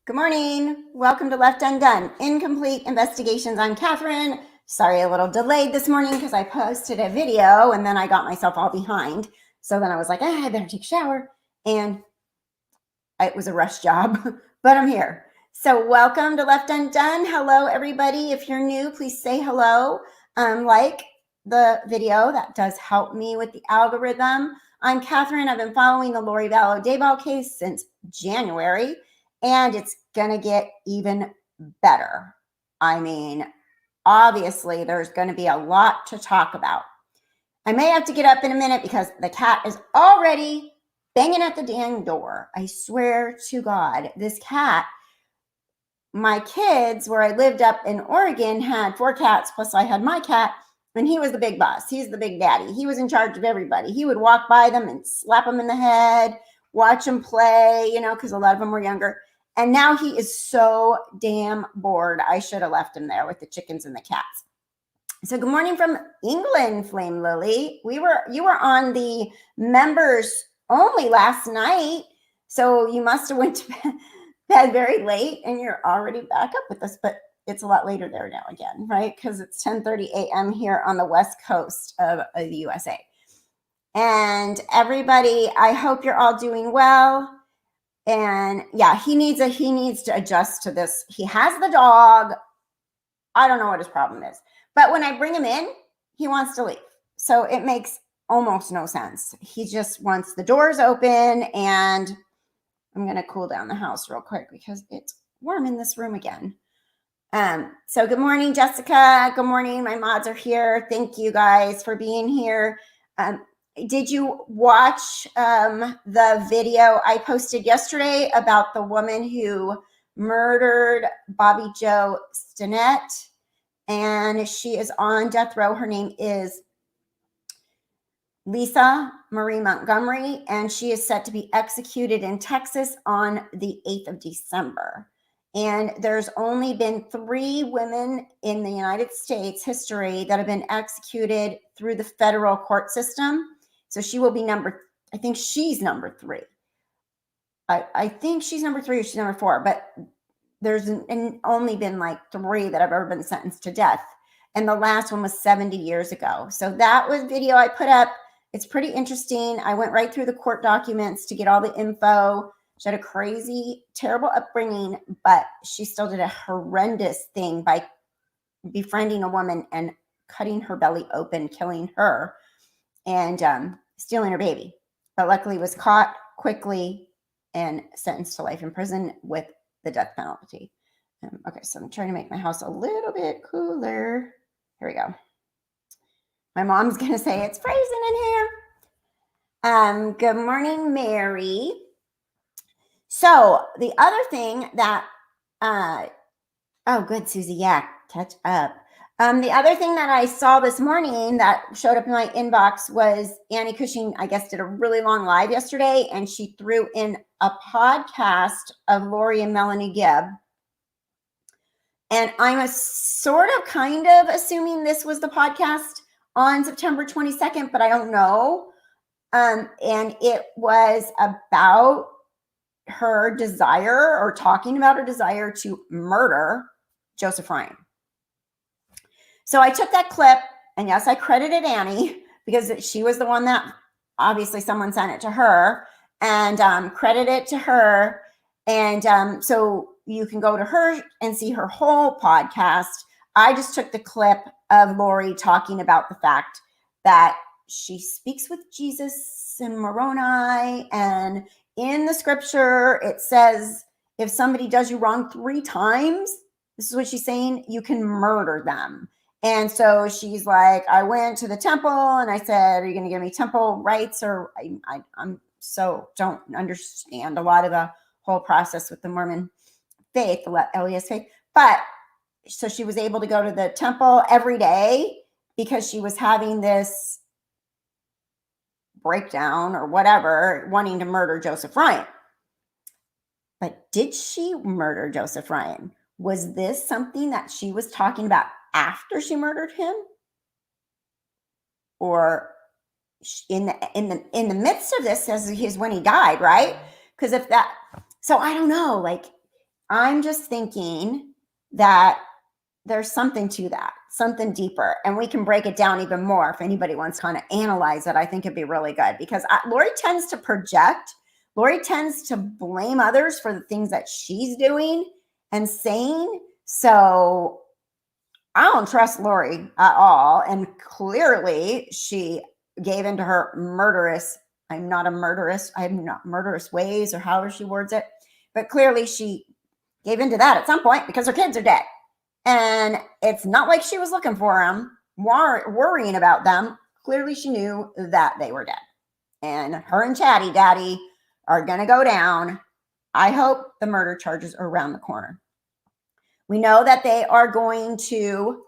Good morning. Welcome to Left Undone, Incomplete Investigations. I'm Catherine. Sorry, a little delayed this morning because I posted a video and then I got myself all behind. So then I was like, I better take a shower. And it was a rush job, but I'm here. So welcome to Left Undone. Hello, everybody. If you're new, please say hello. Like the video. That does help me with the algorithm. I'm Catherine. I've been following the Lori Vallow Dayball case since January. And it's going to get even better. I mean, obviously, there's going to be a lot to talk about. I may have to get up in a minute because the cat is already banging at the dang door. I swear to God, this cat, my kids, where I lived up in Oregon, had 4 cats, plus I had my cat, and he was the big boss. He's the big daddy. He was in charge of everybody. He would walk by them and slap them in the head, watch them play, because a lot of them were younger. And now he is so damn bored. I should have left him there with the chickens and the cats. So good morning from England, Flame Lily. You were on the members only last night. So you must have went to bed very late and you're already back up with us, but it's a lot later there now again, right? Because it's 10:30 a.m. here on the West Coast of the USA. And everybody, I hope you're all doing well. And yeah, he needs to adjust to this. He has the dog. I don't know what his problem is. But when I bring him in, he wants to leave. So it makes almost no sense. He just wants the doors open, and I'm going to cool down the house real quick because it's warm in this room again. So good morning, Jessica. Good morning. My mods are here. Thank you guys for being here. Did you watch the video I posted yesterday about the woman who murdered Bobby Joe Stinnett? And she is on death row. Her name is Lisa Marie Montgomery, and she is set to be executed in Texas on the 8th of December. And there's only been 3 women in the United States history that have been executed through the federal court system. So she will be I think she's number 3. I think she's number 3 or she's number 4, but there's only been like 3 that have ever been sentenced to death. And the last one was 70 years ago. So that was video I put up. It's pretty interesting. I went right through the court documents to get all the info. She had a crazy, terrible upbringing, but she still did a horrendous thing by befriending a woman and cutting her belly open, killing her, and stealing her baby. But luckily was caught quickly and sentenced to life in prison with the death penalty. Okay, so I'm trying to make my house a little bit cooler. Here we go. My mom's going to say it's freezing in here. Good morning, Mary. So the other thing that, oh, good, Susie. Yeah, catch up. The other thing that I saw this morning that showed up in my inbox was Annie Cushing, I guess, did a really long live yesterday, and she threw in a podcast of Lori and Melanie Gibb. And I'm kind of assuming this was the podcast on September 22nd, but I don't know. And it was about her desire, or talking about her desire to murder Joseph Ryan. So I took that clip, and yes, I credited Annie because she was the one that obviously someone sent it to her, and credited it to her. And so you can go to her and see her whole podcast. I just took the clip of Lori talking about the fact that she speaks with Jesus in Moroni, and in the scripture, it says if somebody does you wrong 3 times, this is what she's saying, you can murder them. And so she's like, I went to the temple and I said, are you going to give me temple rights? Or I'm so don't understand a lot of the whole process with the Mormon faith, the LDS faith. But so she was able to go to the temple every day because she was having this breakdown or whatever, wanting to murder Joseph Ryan. But did she murder Joseph Ryan? Was this something that she was talking about after she murdered him, or in the midst of this, as when he died, right? Because if that, so I don't know. Like, I'm just thinking that there's something to that, something deeper, and we can break it down even more if anybody wants to kind of analyze it. I think it'd be really good because Lori tends to project. Lori tends to blame others for the things that she's doing and saying. So I don't trust Lori at all. And clearly she gave into her murderous, I have not murderous ways, or however she words it. But clearly she gave into that at some point because her kids are dead. And it's not like she was looking for them, worrying about them. Clearly she knew that they were dead. And her and Chatty Daddy are going to go down. I hope the murder charges are around the corner. We know that they are going to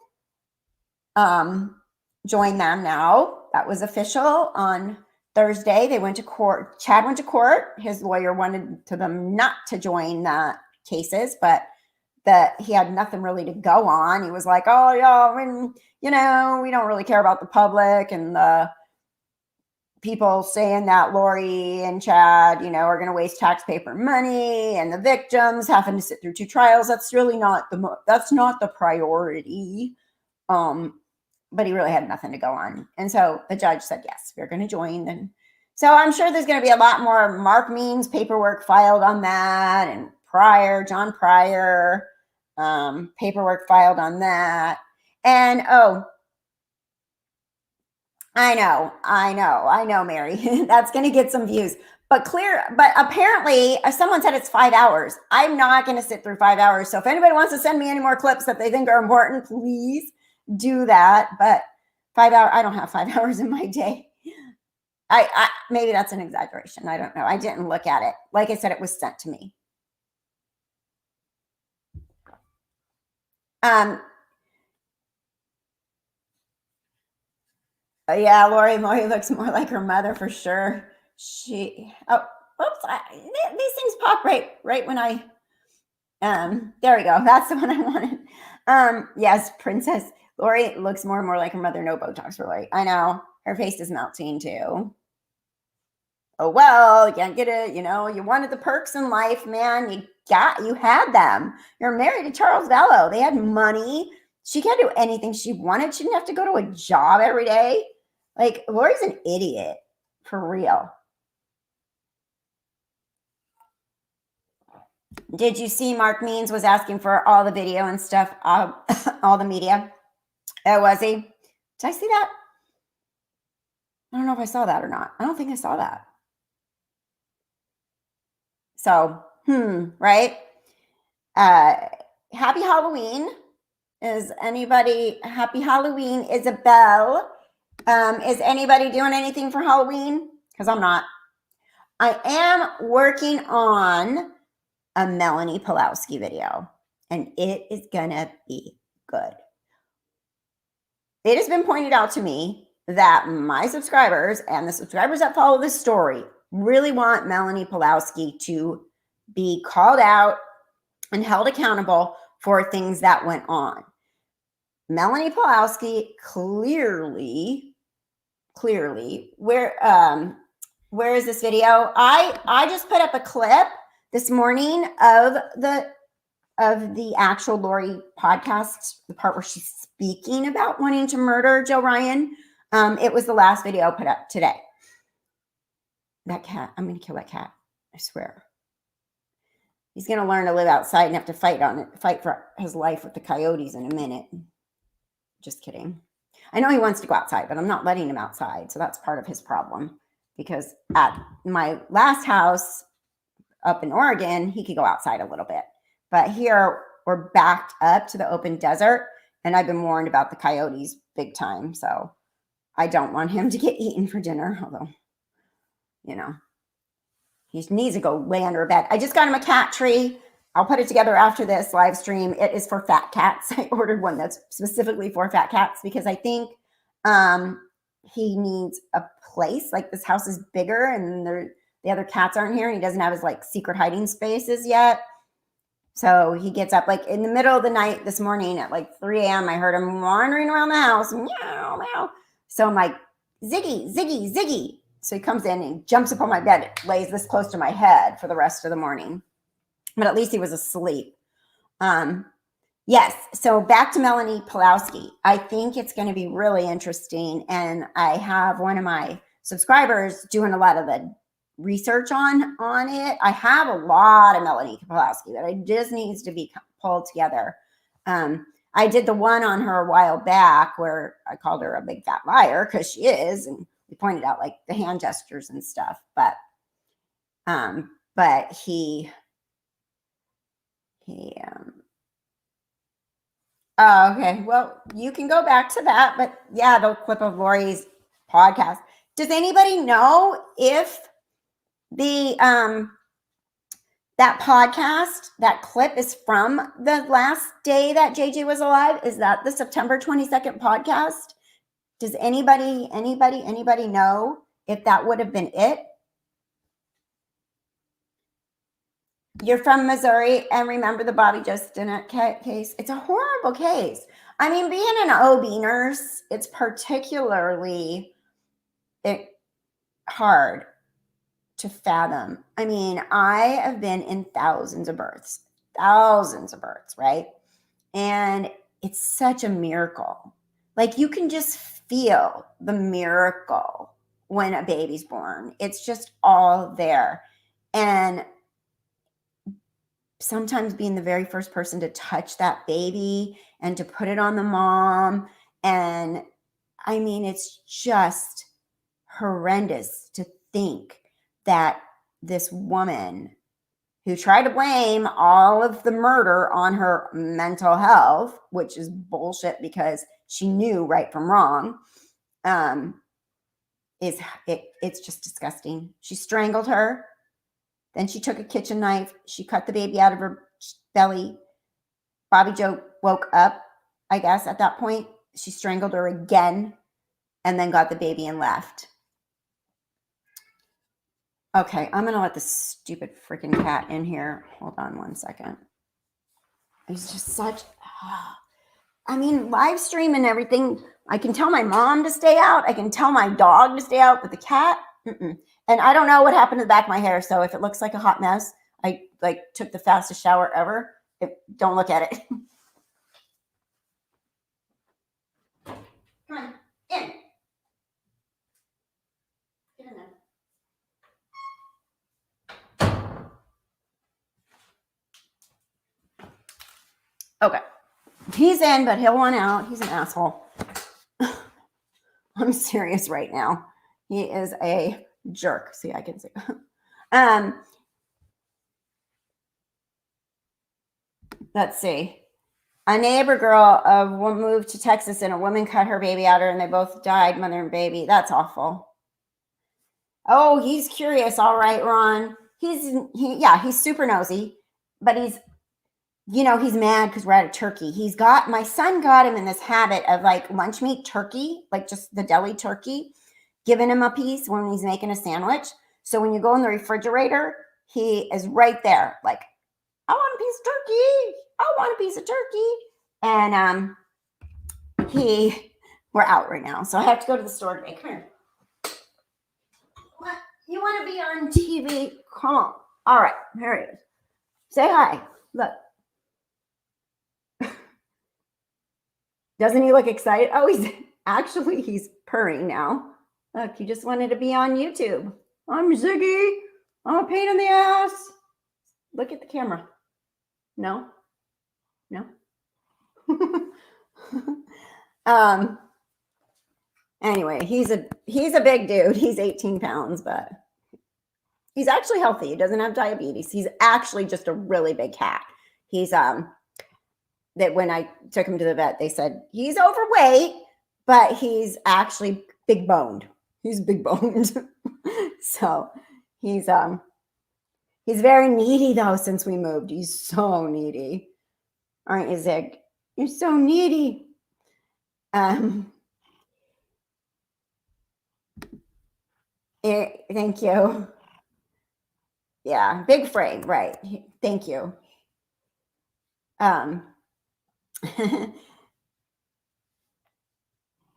join them now. That was official on Thursday. They went to court. Chad went to court. His lawyer wanted them not to join the cases, but that he had nothing really to go on. He was like, oh, yeah, we don't really care about the public and the people saying that Lori and Chad, are going to waste taxpayer money and the victims having to sit through 2 trials. That's really not the priority. But he really had nothing to go on. And so the judge said, yes, we're going to join. And so I'm sure there's going to be a lot more Mark Means paperwork filed on that, and John Pryor, paperwork filed on that. And, I know, Mary. That's going to get some views. But apparently someone said it's 5 hours. I'm not going to sit through 5 hours. So if anybody wants to send me any more clips that they think are important, please do that. But 5 hours, I don't have 5 hours in my day. I maybe that's an exaggeration. I don't know. I didn't look at it. Like I said, it was sent to me. Yeah, Lori looks more like her mother for sure. These things pop right when I, there we go. That's the one I wanted. Yes, Princess Lori looks more and more like her mother. No Botox for Lori. I know. Her face is melting too. Oh, well, you can't get it. You wanted the perks in life, man. You had them. You're married to Charles Vallow. They had money. She can't do anything she wanted. She didn't have to go to a job every day. Like, Lori's an idiot, for real. Did you see Mark Means was asking for all the video and stuff, all the media? Oh, was he? Did I see that? I don't know if I saw that or not. I don't think I saw that. So, right? Happy Halloween. Happy Halloween, Isabel. Is anybody doing anything for Halloween? Because I'm not. I am working on a Melanie Pulowski video, and it is gonna be good. It has been pointed out to me that my subscribers and the subscribers that follow this story really want Melanie Pulowski to be called out and held accountable for things that went on. Melanie Pulowski clearly, where is this video? I just put up a clip this morning of the actual Lori podcast, the part where she's speaking about wanting to murder Joe Ryan. It was the last video I put up today. That cat, I'm going to kill that cat. I swear. He's going to learn to live outside and have to fight for his life with the coyotes in a minute. Just kidding. I know he wants to go outside, but I'm not letting him outside. So that's part of his problem, because at my last house up in Oregon, he could go outside a little bit. But here we're backed up to the open desert, and I've been warned about the coyotes big time. So I don't want him to get eaten for dinner, although, he needs to go lay under a bed. I just got him a cat tree. I'll put it together after this live stream. It is for fat cats. I ordered one that's specifically for fat cats because I think he needs a place. Like, this house is bigger and the other cats aren't here, and he doesn't have his secret hiding spaces yet. So he gets up in the middle of the night this morning at 3 a.m. I heard him wandering around the house. Meow, meow. So I'm like, Ziggy, Ziggy, Ziggy. So he comes in and jumps up on my bed, lays this close to my head for the rest of the morning. but at least he was asleep. Yes. So back to Melanie Pulowski. I think it's going to be really interesting. And I have one of my subscribers doing a lot of the research on it. I have a lot of Melanie Pulowski that it just needs to be pulled together. I did the one on her a while back where I called her a big fat liar, because she is, and we pointed out like the hand gestures and stuff. But he oh, okay. Well, you can go back to that, but yeah, the clip of Lori's podcast. Does anybody know if the that podcast, that clip is from the last day that JJ was alive? Is that the September 22nd podcast? Does anybody know if that would have been it? You're from Missouri, and remember the Bobby Joe Stinnett case? It's a horrible case. I mean, being an OB nurse, it's particularly hard to fathom. I mean, I have been in thousands of births, right? And it's such a miracle. Like, you can just feel the miracle when a baby's born. It's just all there. And sometimes being the very first person to touch that baby and to put it on the mom. And I mean, it's just horrendous to think that this woman who tried to blame all of the murder on her mental health, which is bullshit because she knew right from wrong, it's just disgusting. She strangled her. Then she took a kitchen knife. She cut the baby out of her belly. Bobby Joe woke up, I guess, at that point. She strangled her again and then got the baby and left. Okay, I'm going to let this stupid freaking cat in here. Hold on one second. He's just such... I mean, live stream and everything. I can tell my mom to stay out. I can tell my dog to stay out, but the cat... And I don't know what happened to the back of my hair, so if it looks like a hot mess, I took the fastest shower ever. Don't look at it. Come on, in. Get in there. Okay. He's in, but he'll want out. He's an asshole. I'm serious right now. He is a jerk. See, I can see. Let's see. A neighbor girl moved to Texas, and a woman cut her baby out of her, and they both died, mother and baby. That's awful. Oh, he's curious. All right, Ron. He's super nosy, but he's mad because we're at a turkey. My son got him in this habit of like lunch meat turkey, like just the deli turkey, giving him a piece when he's making a sandwich. So when you go in the refrigerator, he is right there. Like, I want a piece of turkey. I want a piece of turkey. And we're out right now. So I have to go to the store today. Come here. What? You want to be on TV? Come on. All right. Here it is. Say hi. Look. Doesn't he look excited? Oh, he's purring now. Look, he just wanted to be on YouTube. I'm Ziggy. I'm a pain in the ass. Look at the camera. No. Anyway, he's a big dude. He's 18 pounds, but he's actually healthy. He doesn't have diabetes. He's actually just a really big cat. He's that when I took him to the vet, they said he's overweight, but he's actually big boned. He's big boned. So he's very needy though since we moved. He's so needy. Aren't you, Zig? You're so needy. Thank you. Yeah, big frame, right. Thank you.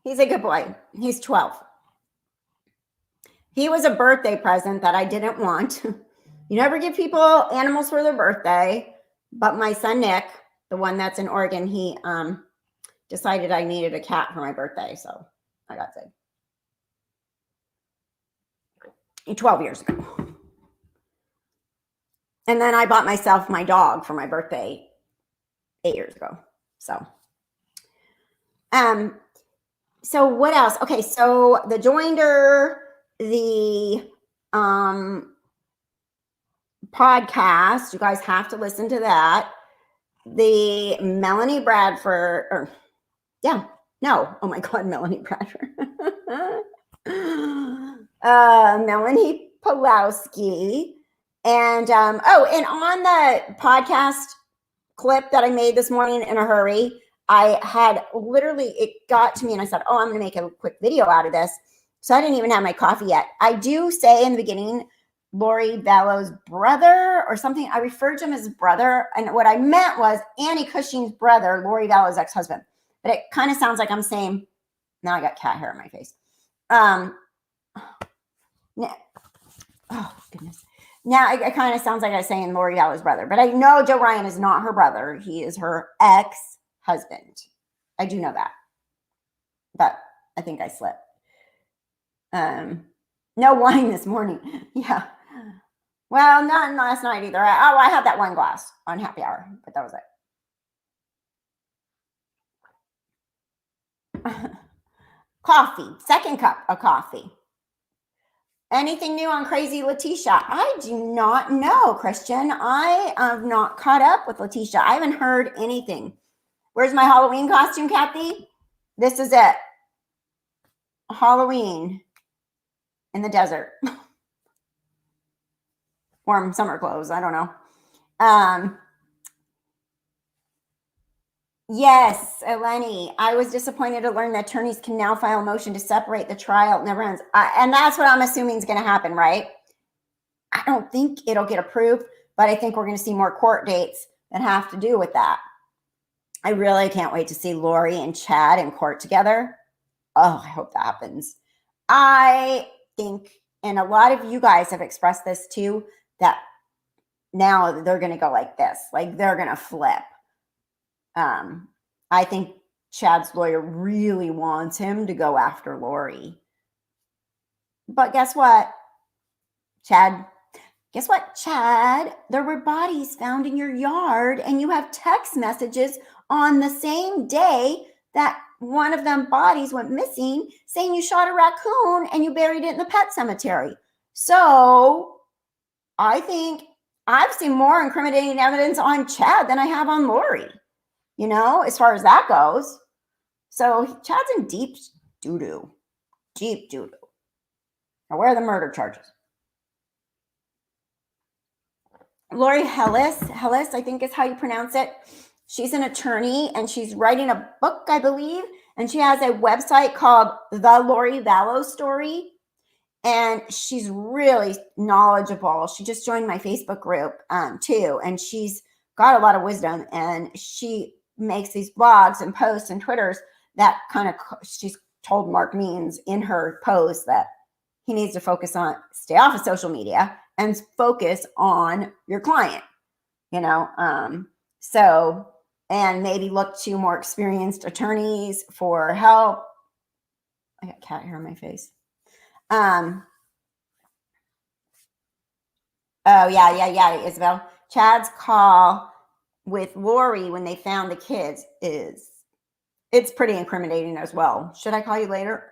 He's a good boy. He's 12. He was a birthday present that I didn't want. You never give people animals for their birthday, but my son Nick, the one that's in Oregon, he decided I needed a cat for my birthday, so I got Zig. 12 years ago. And then I bought myself my dog for my birthday 8 years ago. So what else? Okay, so the joinder, the podcast, you guys have to listen to that. The Melanie Bradford, oh my God, Melanie Bradford. Melanie Pulowski. And and on the podcast clip that I made this morning in a hurry, I had literally, it got to me and I said, oh, I'm going to make a quick video out of this. So I didn't even have my coffee yet. I do say in the beginning, Lori Vallow's brother or something. I referred to him as brother. And what I meant was Annie Cushing's brother, Lori Vallow's ex-husband. But it kind of sounds like I'm saying, now I got cat hair on my face. Oh, goodness. Now it kind of sounds like I'm saying Lori Vallow's brother. But I know Joe Ryan is not her brother. He is her ex-husband. I do know that. But I think I slipped. No wine this morning. Yeah. Well, not last night either. I had that wine glass on happy hour, but that was it. Coffee. Second cup of coffee. Anything new on Crazy Letitia? I do not know, Christian. I have not caught up with Letitia. I haven't heard anything. Where's my Halloween costume, Kathy? This is it. Halloween in the desert. Warm summer clothes. I don't know. Yes, Eleni. I was disappointed to learn that attorneys can now file a motion to separate the trial. It never ends. And that's what I'm assuming is going to happen, right? I don't think it'll get approved, but I think we're going to see more court dates that have to do with that. I really can't wait to see Lori and Chad in court together. Oh, I hope that happens. I think, and a lot of you guys have expressed this too, that now they're going to go like this, like they're going to flip. I think Chad's lawyer really wants him to go after Lori. But guess what, Chad? Guess what, Chad? There were bodies found in your yard, and you have text messages on the same day that one of them bodies went missing saying you shot a raccoon and you buried it in the pet cemetery. So I think I've seen more incriminating evidence on Chad than I have on Lori, you know, as far as that goes. So Chad's in deep doo-doo. Deep doo-doo. Now, where are the murder charges? Lori Hellis, I think is how you pronounce it. She's an attorney and she's writing a book, I believe. And she has a website called The Lori Vallow Story. And she's really knowledgeable. She just joined my Facebook group too. And she's got a lot of wisdom. And she makes these blogs and posts and Twitters that kind of, she's told Mark Means in her post that he needs to focus on, stay off of social media and focus on your client, you know? So, and maybe look to more experienced attorneys for help. I got cat hair on my face. Oh, yeah, Isabel. Chad's call with Lori when they found the kids it's pretty incriminating as well. Should I call you later?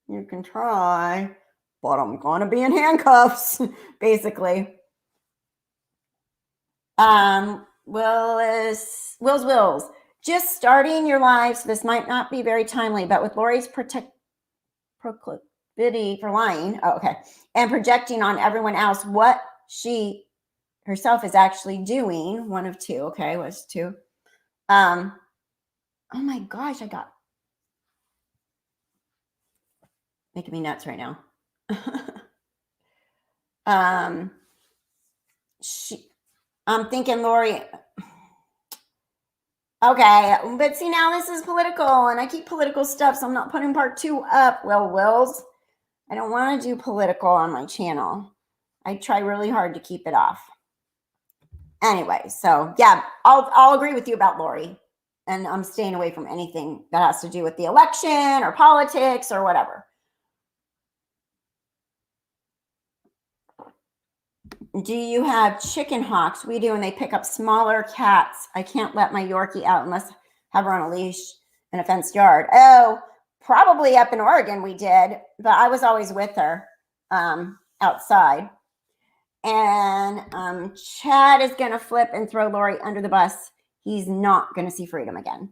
You can try, but I'm gonna be in handcuffs, basically. Wills. Just starting your lives. This might not be very timely, but with Lori's proclivity for lying, and projecting on everyone else what she herself is actually doing. One of two. Okay, was two. Oh my gosh, I got making me nuts right now. I'm thinking Lori. Okay, but see, now this is political, and I keep political stuff, so I'm not putting part 2 up. Well, Wills, I don't want to do political on my channel. I try really hard to keep it off. Anyway, so yeah, I'll agree with you about Lori. And I'm staying away from anything that has to do with the election or politics or whatever. Do you have chicken hawks? We do, and they pick up smaller cats. I can't let my Yorkie out unless I have her on a leash in a fenced yard. Oh, probably up in Oregon we did, but I was always with her outside. And Chad is going to flip and throw Lori under the bus. He's not going to see freedom again.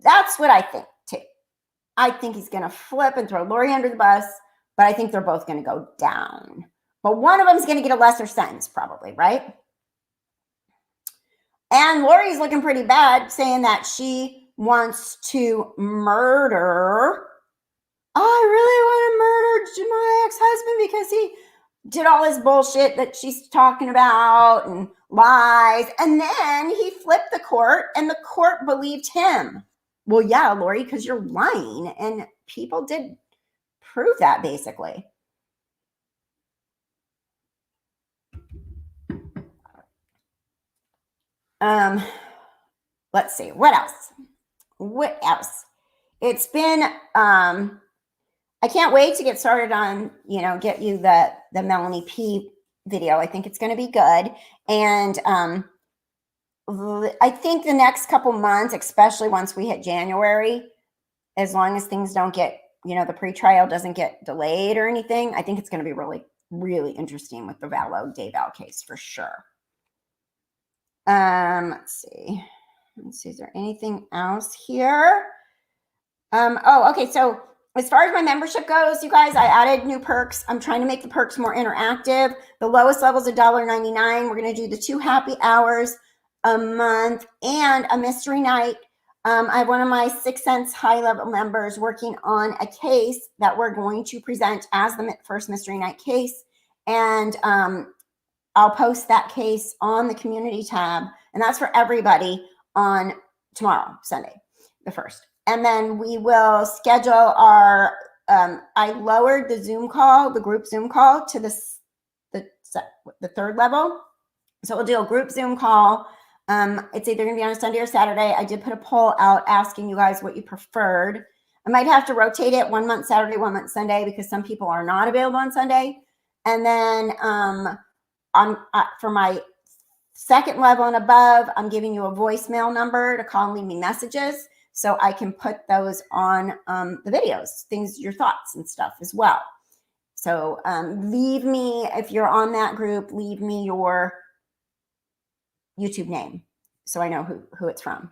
That's what I think, too. I think he's going to flip and throw Lori under the bus, but I think they're both going to go down. But one of them is going to get a lesser sentence, probably, right? And Lori's looking pretty bad, saying that she wants to murder. I really want to murder my ex-husband because he did all this bullshit that she's talking about and lies. And then he flipped the court and the court believed him. Well, yeah, Lori, because you're lying. And people did prove that, basically. Let's see. What else? It's been, I can't wait to get started on, get you the Melanie P video. I think it's going to be good. And I think the next couple months, especially once we hit January, as long as things don't get, the pretrial doesn't get delayed or anything, I think it's going to be really, really interesting with the Vallow Daybell case for sure. Let's see. Is there anything else here? Okay. So as far as my membership goes, you guys, I added new perks. I'm trying to make the perks more interactive. The lowest level is $1.99. We're going to do the 2 happy hours a month and a mystery night. I have one of my 6 Sense high level members working on a case that we're going to present as the first mystery night case. And I'll post that case on the community tab, and that's for everybody on tomorrow, Sunday, the 1st. And then we will schedule our, I lowered the Zoom call, the group Zoom call to the 3rd level. So we'll do a group Zoom call. It's either going to be on a Sunday or Saturday. I did put a poll out asking you guys what you preferred. I might have to rotate it 1 month Saturday, 1 month Sunday, because some people are not available on Sunday. And then for my 2nd level and above, I'm giving you a voicemail number to call and leave me messages so I can put those on the videos, your thoughts and stuff as well. So leave me, if you're on that group, leave me your YouTube name so I know who it's from.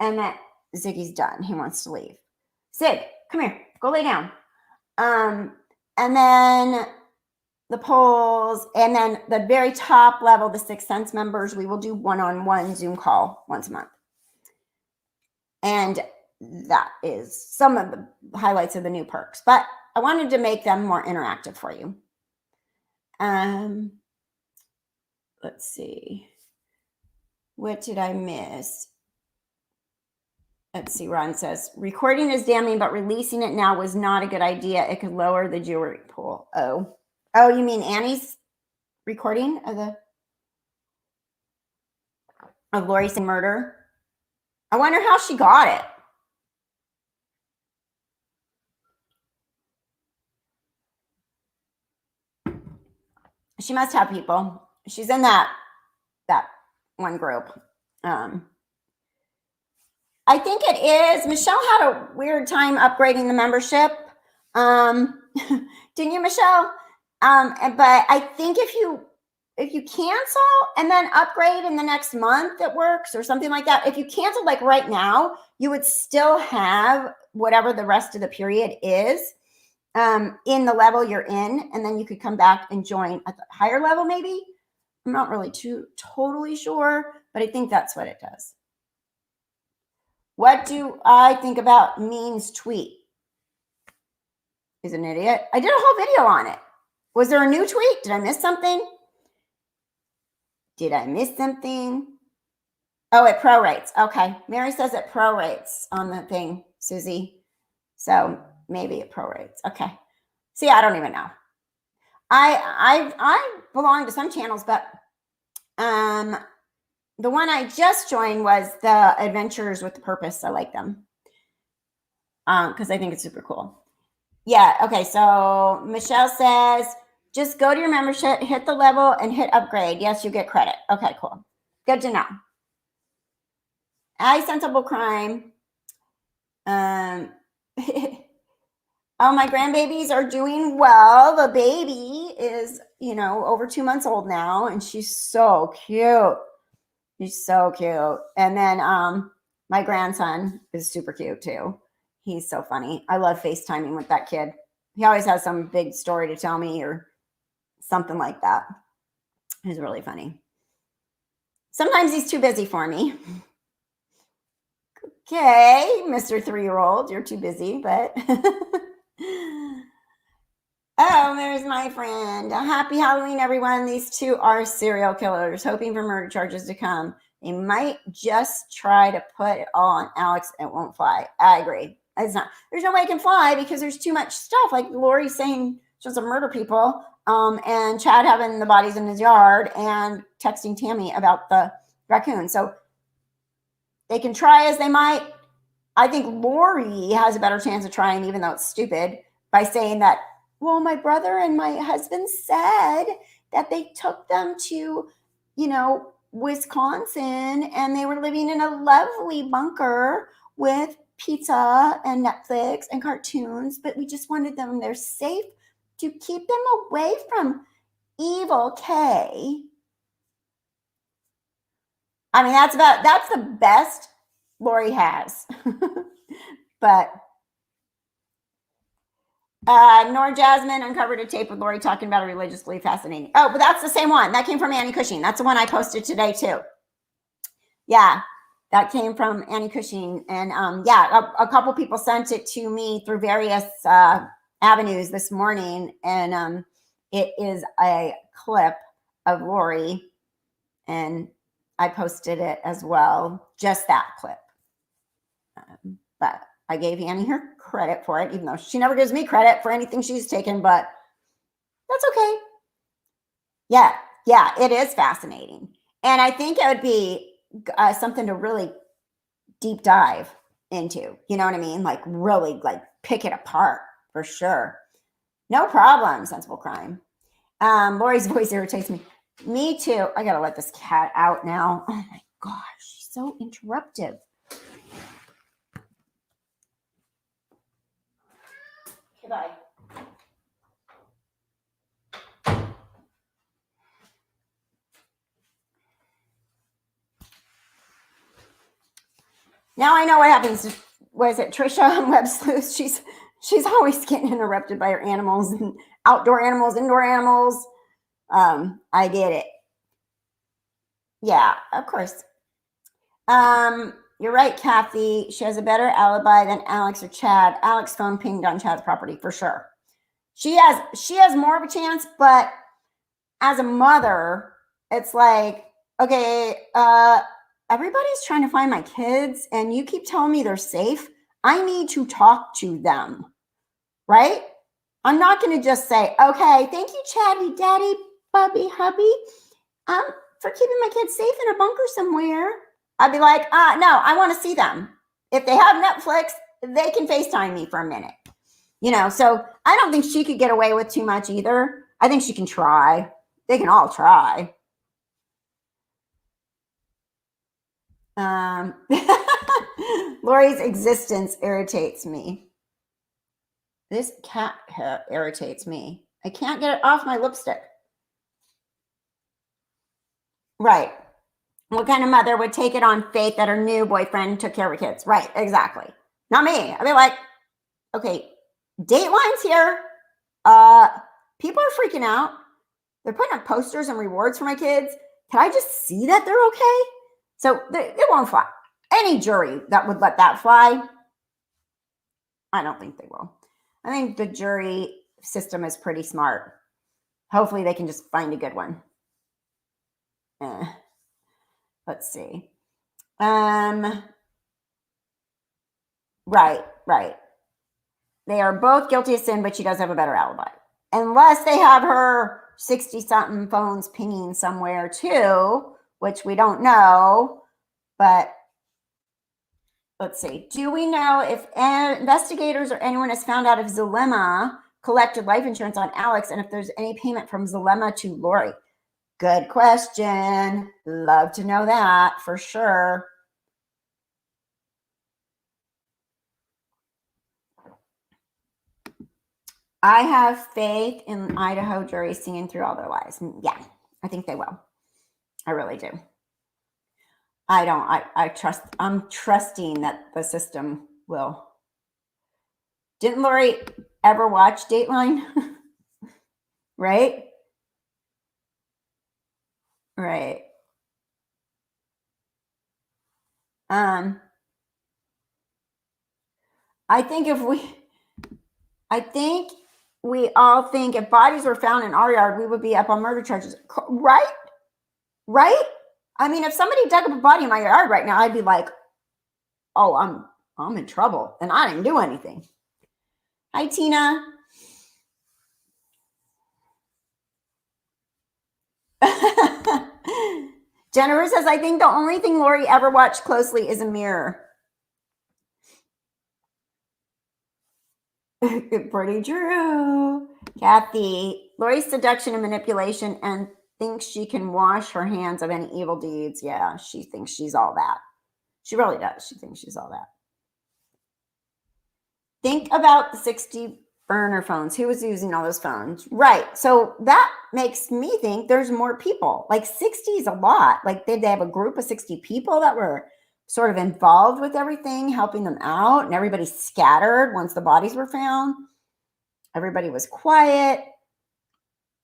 And that Ziggy's done. He wants to leave. Zig, come here. Go lay down. And then the polls, and then the very top level, the 6 Sense members, we will do one-on-one Zoom call once a month. And that is some of the highlights of the new perks. But I wanted to make them more interactive for you. Let's see. What did I miss? Let's see. Ron says, recording is damning, but releasing it now was not a good idea. It could lower the jewelry pool. Oh, you mean Annie's recording of Lori's murder? I wonder how she got it. She must have people. She's in that one group. I think it is. Michelle had a weird time upgrading the membership. Didn't you, Michelle? But I think if you cancel and then upgrade in the next month, it works or something like that. If you cancel like right now, you would still have whatever the rest of the period is in the level you're in, and then you could come back and join at the higher level maybe. I'm not really totally sure, but I think that's what it does. What do I think about Mean's tweet? He's an idiot. I did a whole video on it. Was there a new tweet? Did I miss something? Oh, it prorates. Okay. Mary says it prorates on the thing, Susie. So maybe it prorates. Okay. See, I don't even know. I belong to some channels, but the one I just joined was the Adventures with the Purpose. I like them because I think it's super cool. Yeah. Okay. So Michelle says, just go to your membership, hit the level, and hit upgrade. Yes, you get credit. Okay, cool. Good to know. I sensible crime. Oh, my grandbabies are doing well. The baby is, over 2 months old now, and she's so cute. He's so cute. And then my grandson is super cute too. He's so funny. I love FaceTiming with that kid. He always has some big story to tell me or something like that. He's really funny. Sometimes he's too busy for me. Okay, Mr. 3-year-old, you're too busy, but oh, there's my friend. Happy Halloween, everyone. These two are serial killers, hoping for murder charges to come. They might just try to put it all on Alex. It won't fly. I agree. It's not. There's no way it can fly because there's too much stuff. Like Lori saying she wants to murder people, and Chad having the bodies in his yard and texting Tammy about the raccoon. So they can try as they might. I think Lori has a better chance of trying, even though it's stupid, by saying that, well, my brother and my husband said that they took them to, Wisconsin, and they were living in a lovely bunker with pizza and Netflix and cartoons, but we just wanted them there safe to keep them away from evil Kay. I mean, that's the best Lori has. But Nora Jasmine uncovered a tape with Lori talking about a religious belief. Fascinating. Oh, but that's the same one. That came from Annie Cushing. That's the one I posted today too. Yeah, that came from Annie Cushing. And a couple people sent it to me through various avenues this morning. And it is a clip of Lori. And I posted it as well. Just that clip. But I gave Annie her credit for it, even though she never gives me credit for anything she's taken, but that's okay. Yeah, it is fascinating. And I think it would be something to really deep dive into, you know what I mean? Like really pick it apart for sure. No problem, sensible crime. Lori's voice irritates me. Me too. I gotta let this cat out now. Oh my gosh, she's so interruptive. Goodbye. Now I know what happens. Was it Trisha on Web Sleuth? She's always getting interrupted by her animals and outdoor animals, indoor animals. I get it. Yeah, of course. You're right, Kathy. She has a better alibi than Alex or Chad. Alex's phone pinged on Chad's property for sure. She has more of a chance, but as a mother, it's like, okay, everybody's trying to find my kids and you keep telling me they're safe. I need to talk to them, right? I'm not going to just say, okay, thank you, Chatty, Daddy, Bubby, Hubby, for keeping my kids safe in a bunker somewhere. I'd be like, no, I want to see them. If they have Netflix, they can FaceTime me for a minute. So I don't think she could get away with too much either. I think she can try. They can all try. Lori's existence irritates me. This cat hair irritates me. I can't get it off my lipstick. Right. What kind of mother would take it on faith that her new boyfriend took care of her kids? Right, exactly. Not me. I'd be like, okay, Dateline's here. People are freaking out. They're putting up posters and rewards for my kids. Can I just see that they're okay? So it won't fly. Any jury that would let that fly, I don't think they will. I think the jury system is pretty smart. Hopefully they can just find a good one. Let's see. Right. They are both guilty of sin, but she does have a better alibi. Unless they have her 60-something phones pinging somewhere too, which we don't know. But let's see. Do we know if investigators or anyone has found out if Zulema collected life insurance on Alex and if there's any payment from Zulema to Lori? Good question. Love to know that for sure. I have faith in Idaho jury seeing through all their lies. Yeah, I think they will. I really do. I trust, I'm trusting that the system will. Didn't Lori ever watch Dateline? Right? Right. I think we all think if bodies were found in our yard, we would be up on murder charges. Right? Right? I mean, if somebody dug up a body in my yard right now, I'd be like, oh, I'm in trouble and I didn't do anything. Hi, Tina. Jennifer says, I think the only thing Lori ever watched closely is a mirror. Pretty true. Kathy, Lori's seduction and manipulation and thinks she can wash her hands of any evil deeds. Yeah, she thinks she's all that. She really does. She thinks she's all that. Think about the 60 burner phones. Who was using all those phones? Right. So that makes me think there's more people. Like 60 is a lot. Like did they have a group of 60 people that were sort of involved with everything, helping them out, and everybody scattered once the bodies were found? Everybody was quiet.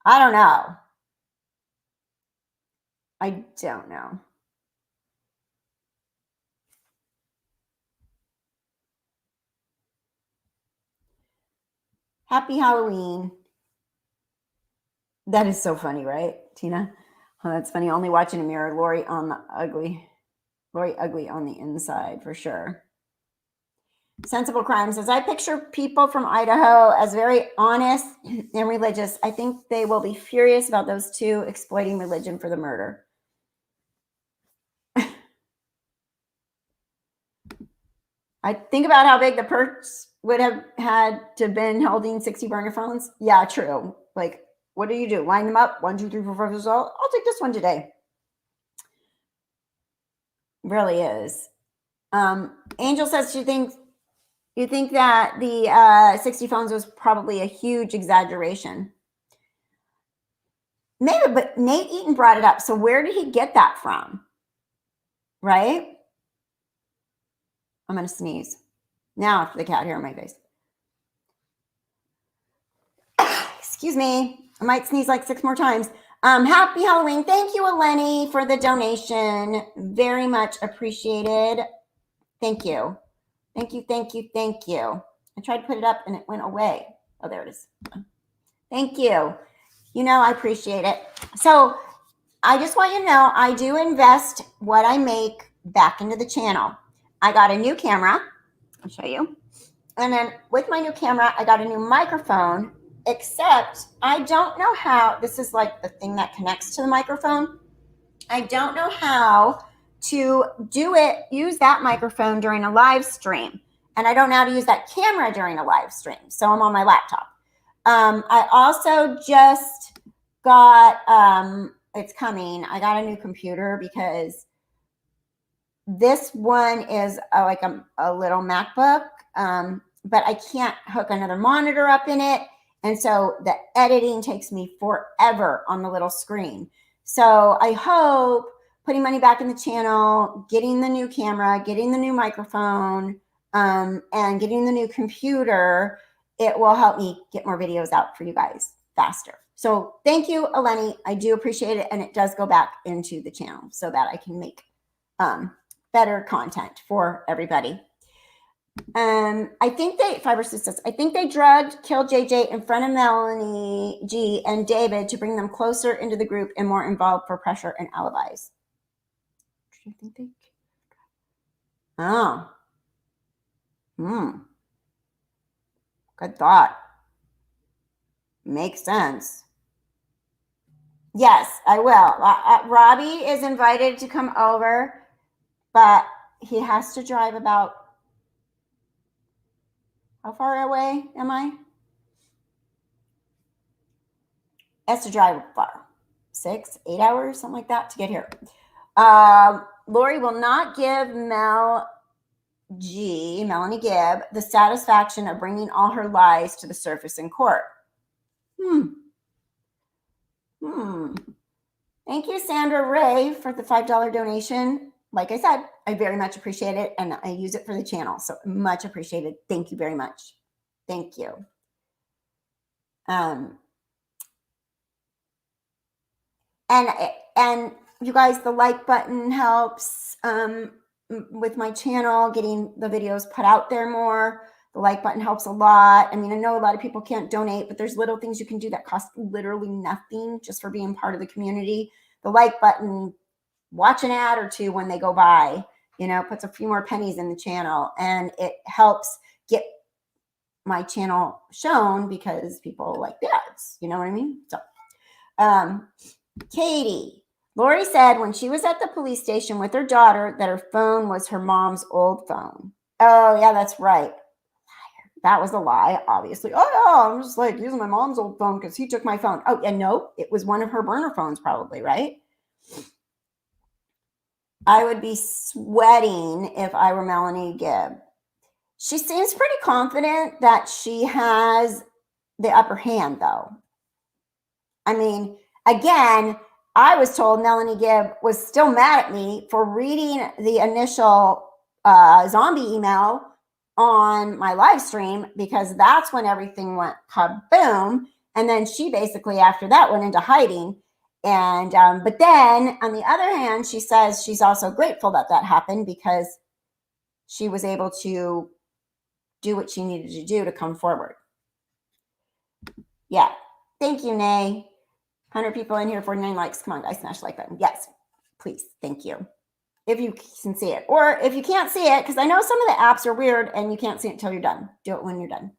I don't know. I don't know. Happy Halloween. That is so funny, right, Tina? Oh, that's funny. Only watching a mirror. Lori ugly on the inside for sure. Sensible Crime says, I picture people from Idaho as very honest and religious. I think they will be furious about those two exploiting religion for the murder. I think about how big the purse would have had to been holding 60 burner phones. Yeah, true. Like, what do you do? Line them up? 1, 2, 3, 4, 5, 6. I'll take this one today. Really is. Angel says you think that the 60 phones was probably a huge exaggeration. Maybe, but Nate Eaton brought it up. So where did he get that from? Right? I'm going to sneeze. Now for the cat hair on my face. Excuse me. I might sneeze like 6 more times. Happy Halloween. Thank you, Eleni, for the donation. Very much appreciated. Thank you. Thank you, thank you, thank you. I tried to put it up and it went away. Oh, there it is. Thank you. You know, I appreciate it. So I just want you to know, I do invest what I make back into the channel. I got a new camera. I'll show you. And then with my new camera, I got a new microphone, except I don't know how, this is like the thing that connects to the microphone. I don't know how to use that microphone during a live stream. And I don't know how to use that camera during a live stream. So I'm on my laptop. I also just got, it's coming. I got a new computer because this one is like a little MacBook, but I can't hook another monitor up in it. And so the editing takes me forever on the little screen. So I hope putting money back in the channel, getting the new camera, getting the new microphone, and getting the new computer, it will help me get more videos out for you guys faster. So thank you, Eleni. I do appreciate it. And it does go back into the channel so that I can make better content for everybody. I think they drugged, killed JJ in front of Melanie G and David to bring them closer into the group and more involved for pressure and alibis. Oh. Good thought. Makes sense. Yes, I will. Robbie is invited to come over, but he has to drive about, how far away am I? Has to drive far, 6, 8 hours, something like that to get here. Lori will not give Melanie Gibb, the satisfaction of bringing all her lies to the surface in court. Thank you, Sandra Ray, for the $5 donation. Like I said, I very much appreciate it, and I use it for the channel, so much appreciated. Thank you very much. Thank you. And you guys, the like button helps with my channel, getting the videos put out there more. The like button helps a lot. I mean, I know a lot of people can't donate, but there's little things you can do that cost literally nothing just for being part of the community. The like button, watch an ad or two when they go by, puts a few more pennies in the channel, and it helps get my channel shown because people like the ads. You know what I mean? So, Katie, Lori said when she was at the police station with her daughter that her phone was her mom's old phone. Oh, yeah, that's right. That was a lie, obviously. Oh, yeah, I'm just like using my mom's old phone because he took my phone. Oh, yeah, no, it was one of her burner phones probably, right? I would be sweating if I were Melanie Gibb. She seems pretty confident that she has the upper hand, though. I mean, again, I was told Melanie Gibb was still mad at me for reading the initial zombie email on my live stream because that's when everything went kaboom. And then she basically after that went into hiding. And but then on the other hand, she says she's also grateful that that happened because she was able to do what she needed to do to come forward. Yeah. Thank you, Nay. 100 people in here, 49 likes. Come on, guys, smash the like button. Yes, please. Thank you. If you can see it. Or if you can't see it, because I know some of the apps are weird and you can't see it until you're done. Do it when you're done.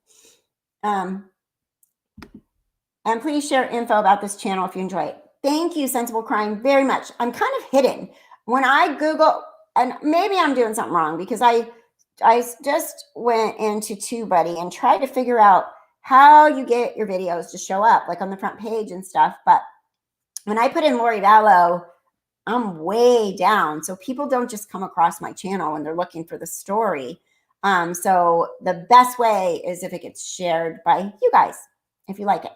And please share info about this channel if you enjoy it. Thank you, Sensible Crime, very much. I'm kind of hidden. When I Google, and maybe I'm doing something wrong because I just went into TubeBuddy and tried to figure out how you get your videos to show up, like on the front page and stuff. But when I put in Lori Vallow, I'm way down. So people don't just come across my channel when they're looking for the story. So the best way is if it gets shared by you guys, if you like it.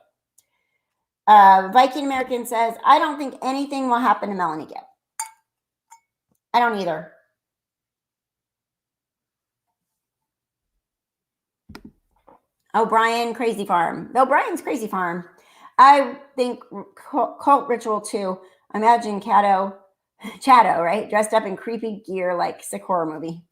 Viking American says, I don't think anything will happen to Melanie Gibb. I don't either. O'Brien, Crazy Farm. O'Brien's Crazy Farm. I think Cult Ritual too. Imagine Chado, right? Dressed up in creepy gear like sick horror movie.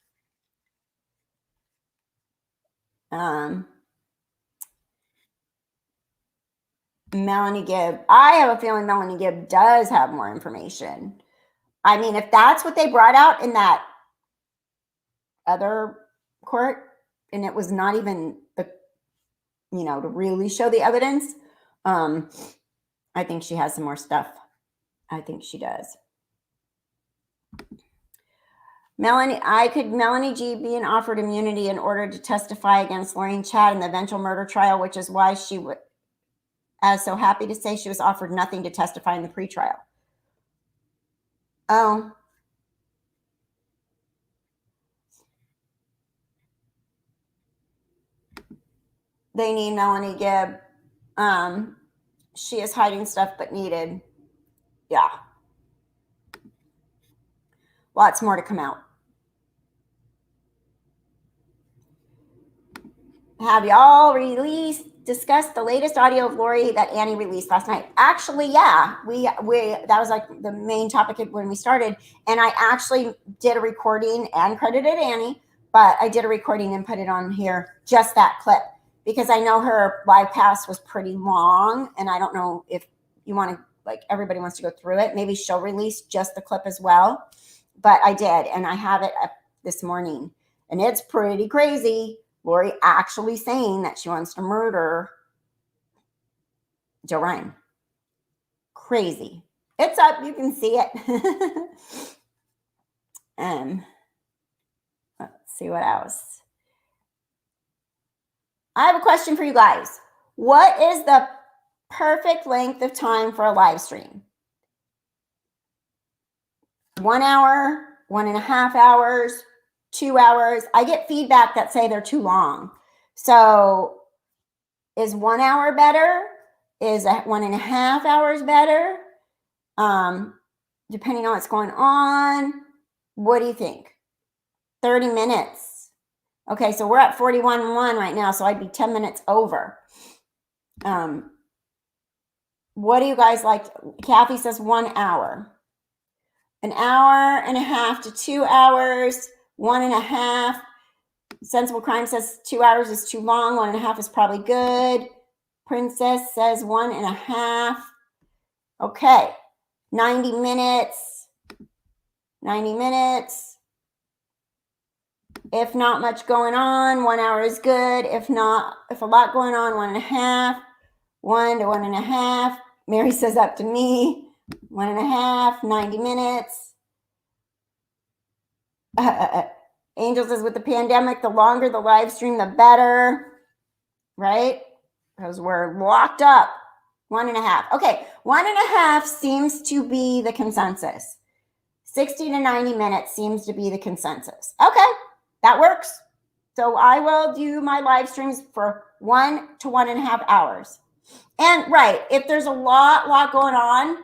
Melanie Gibb. I have a feeling Melanie Gibb does have more information. I mean, if that's what they brought out in that other court, and it was not even the, to really show the evidence, I think she has some more stuff. I think she does. Melanie G being offered immunity in order to testify against Lori and Chad in the eventual murder trial, which is why she was so happy to say she was offered nothing to testify in the pretrial. Oh. They need Melanie Gibb. She is hiding stuff but needed. Yeah. Lots more to come out. Have y'all discussed the latest audio of Lori that Annie released last night? Actually, yeah. We that was like the main topic when we started. And I actually did a recording and credited Annie, but I did a recording and put it on here, just that clip, because I know her live pass was pretty long. And I don't know if you want to, like, everybody wants to go through it. Maybe she'll release just the clip as well. But I did, and I have it up this morning. And it's pretty crazy. Lori actually saying that she wants to murder Joe Ryan. Crazy. It's up. You can see it. Let's see what else. I have a question for you guys. What is the perfect length of time for a live stream? 1 hour, 1.5 hours, 2 hours. I get feedback that say they're too long. So is 1 hour better? Is 1.5 hours better? Depending on what's going on. What do you think? 30 minutes. Okay, so we're at 41.1 right now, so I'd be 10 minutes over. What do you guys like? Kathy says 1 hour. 1.5 hours to 2 hours, 1.5. Sensible Crime says 2 hours is too long. 1.5 is probably good. Princess says 1.5. Okay, 90 minutes. 90 minutes. If not much going on, 1 hour is good. If a lot going on, 1.5. 1 to 1.5. Mary says up to me. 1.5, 90 minutes. Angel says with the pandemic, the longer the live stream, the better, right? Because we're locked up. 1.5. Okay, 1.5 seems to be the consensus. 60 to 90 minutes seems to be the consensus. Okay, that works. So I will do my live streams for 1 to 1.5 hours. And right, if there's a lot going on,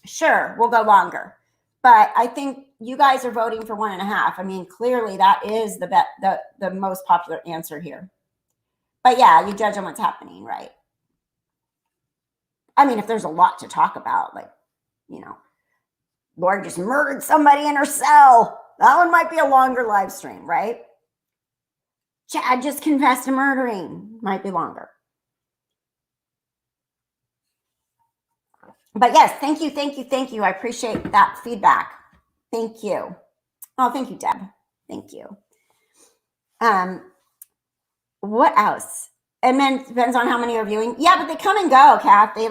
sure, we'll go longer. But I think you guys are voting for 1.5. I mean, clearly that is the most popular answer here. But yeah, you judge on what's happening, right? I mean, if there's a lot to talk about, like, Lori just murdered somebody in her cell, that one might be a longer live stream, right? Chad just confessed to murdering, might be longer. But yes, thank you. I appreciate that feedback. Thank you. Oh, thank you, Deb. Thank you. What else? And then depends on how many are viewing. Yeah, but they come and go, Kath. They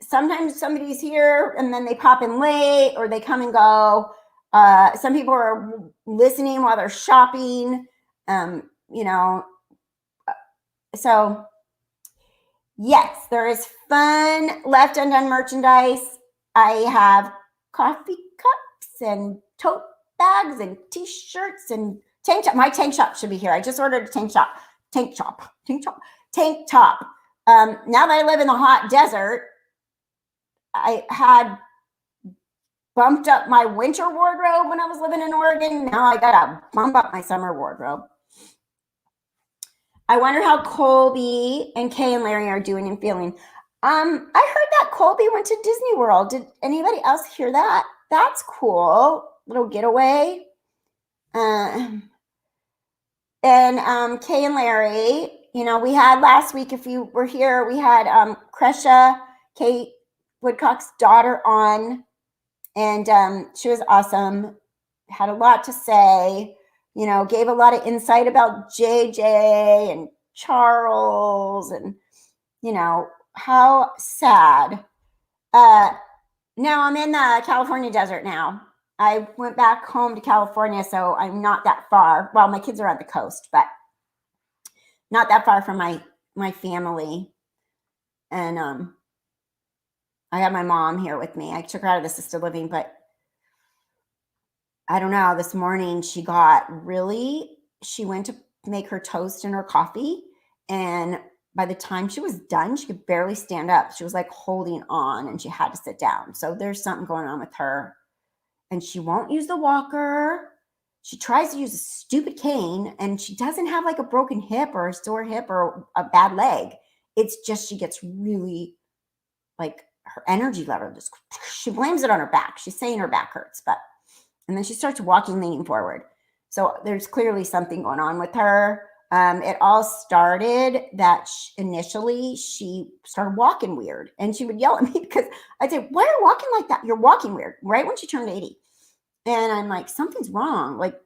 sometimes somebody's here and then they pop in late or they come and go. Some people are listening while they're shopping. So yes, there is fun Left Undone merchandise. I have coffee cups and tote bags and t-shirts and tank top. My tank top should be here. I just ordered a tank top. Now that I live in the hot desert, I had bumped up my winter wardrobe when I was living in Oregon. Now I gotta bump up my summer wardrobe. I wonder how Colby and Kay and Larry are doing and feeling. I heard that Colby went to Disney World. Did anybody else hear that? That's cool. Little getaway. And Kay and Larry, we had last week, if you were here, we had Kresha, Kate Woodcock's daughter on, and she was awesome. Had a lot to say. Gave a lot of insight about JJ and Charles and, how sad. Now I'm in the California desert now. I went back home to California, so I'm not that far. Well, my kids are on the coast, but not that far from my family. And I have my mom here with me. I took her out of the assisted living, but I don't know, this morning she went to make her toast and her coffee. And by the time she was done, she could barely stand up. She was like holding on and she had to sit down. So there's something going on with her. And she won't use the walker. She tries to use a stupid cane and she doesn't have like a broken hip or a sore hip or a bad leg. It's just, she gets really like her energy level, she blames it on her back. She's saying her back hurts, and then she starts walking, leaning forward. So there's clearly something going on with her. It all started that initially she started walking weird and she would yell at me because I'd say, why are you walking like that? You're walking weird, right when she turned 80. And I'm like, something's wrong. Like,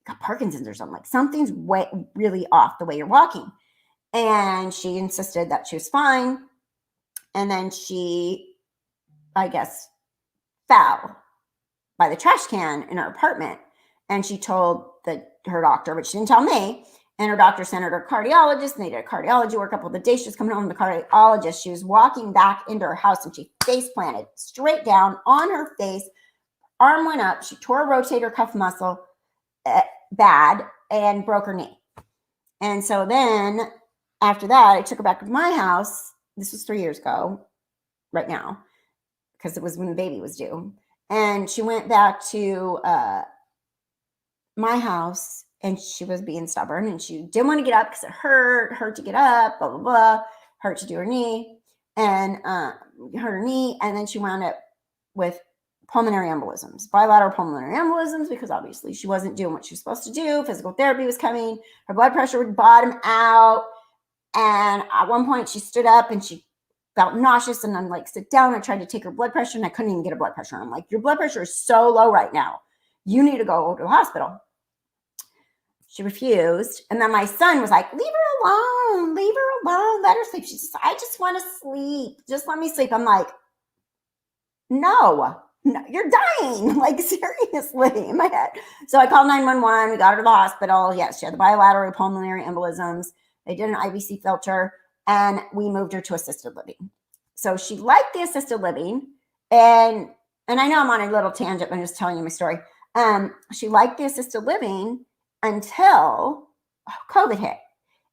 got Parkinson's or something. Like something's really off the way you're walking. And she insisted that she was fine. And then she, I guess, fell by the trash can in her apartment. And she told her doctor, but she didn't tell me. And her doctor sent her to a cardiologist, and they did a cardiology workup all the day. She was coming home from the cardiologist. She was walking back into her house, and she face planted straight down on her face. Arm went up. She tore a rotator cuff muscle bad and broke her knee. And so then after that, I took her back to my house. This was 3 years ago, right now, because it was when the baby was due. And she went back to my house, and she was being stubborn, and she didn't want to get up because it hurt to get up, blah, blah, blah, hurt to do her knee, and hurt her knee. And then she wound up with pulmonary embolisms, bilateral pulmonary embolisms, because obviously she wasn't doing what she was supposed to do. Physical therapy was coming. Her blood pressure would bottom out. And at one point she stood up and she felt nauseous, and I'm like, sit down. I tried to take her blood pressure, and I couldn't even get a blood pressure. I'm like, your blood pressure is so low right now. You need to go to the hospital. She refused. And then my son was like, leave her alone. Leave her alone. Let her sleep. She said, I just want to sleep. Just let me sleep. I'm like, no, you're dying. Like, seriously, in my head. So I called 911. We got her to the hospital. Yes, she had the bilateral pulmonary embolisms. They did an IVC filter, and we moved her to assisted living. So she liked the assisted living. And I know I'm on a little tangent, but I'm just telling you my story. She liked the assisted living until COVID hit.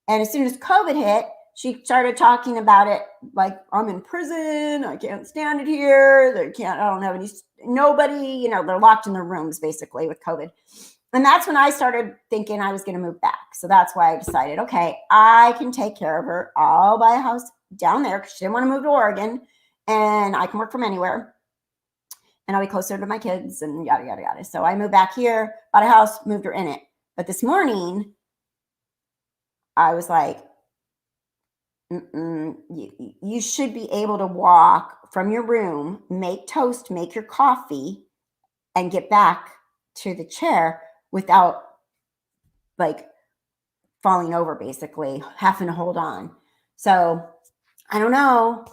And as soon as COVID hit, she started talking about it like, I'm in prison. I can't stand it here. I don't have nobody, they're locked in their rooms basically with COVID. And that's when I started thinking I was going to move back. So that's why I decided, okay, I can take care of her. I'll buy a house down there because she didn't want to move to Oregon, and I can work from anywhere. And I'll be closer to my kids and yada, yada, yada. So I moved back here, bought a house, moved her in it. But this morning, I was like, you should be able to walk from your room, make toast, make your coffee, and get back to the chair without like falling over, basically, having to hold on. So I don't know.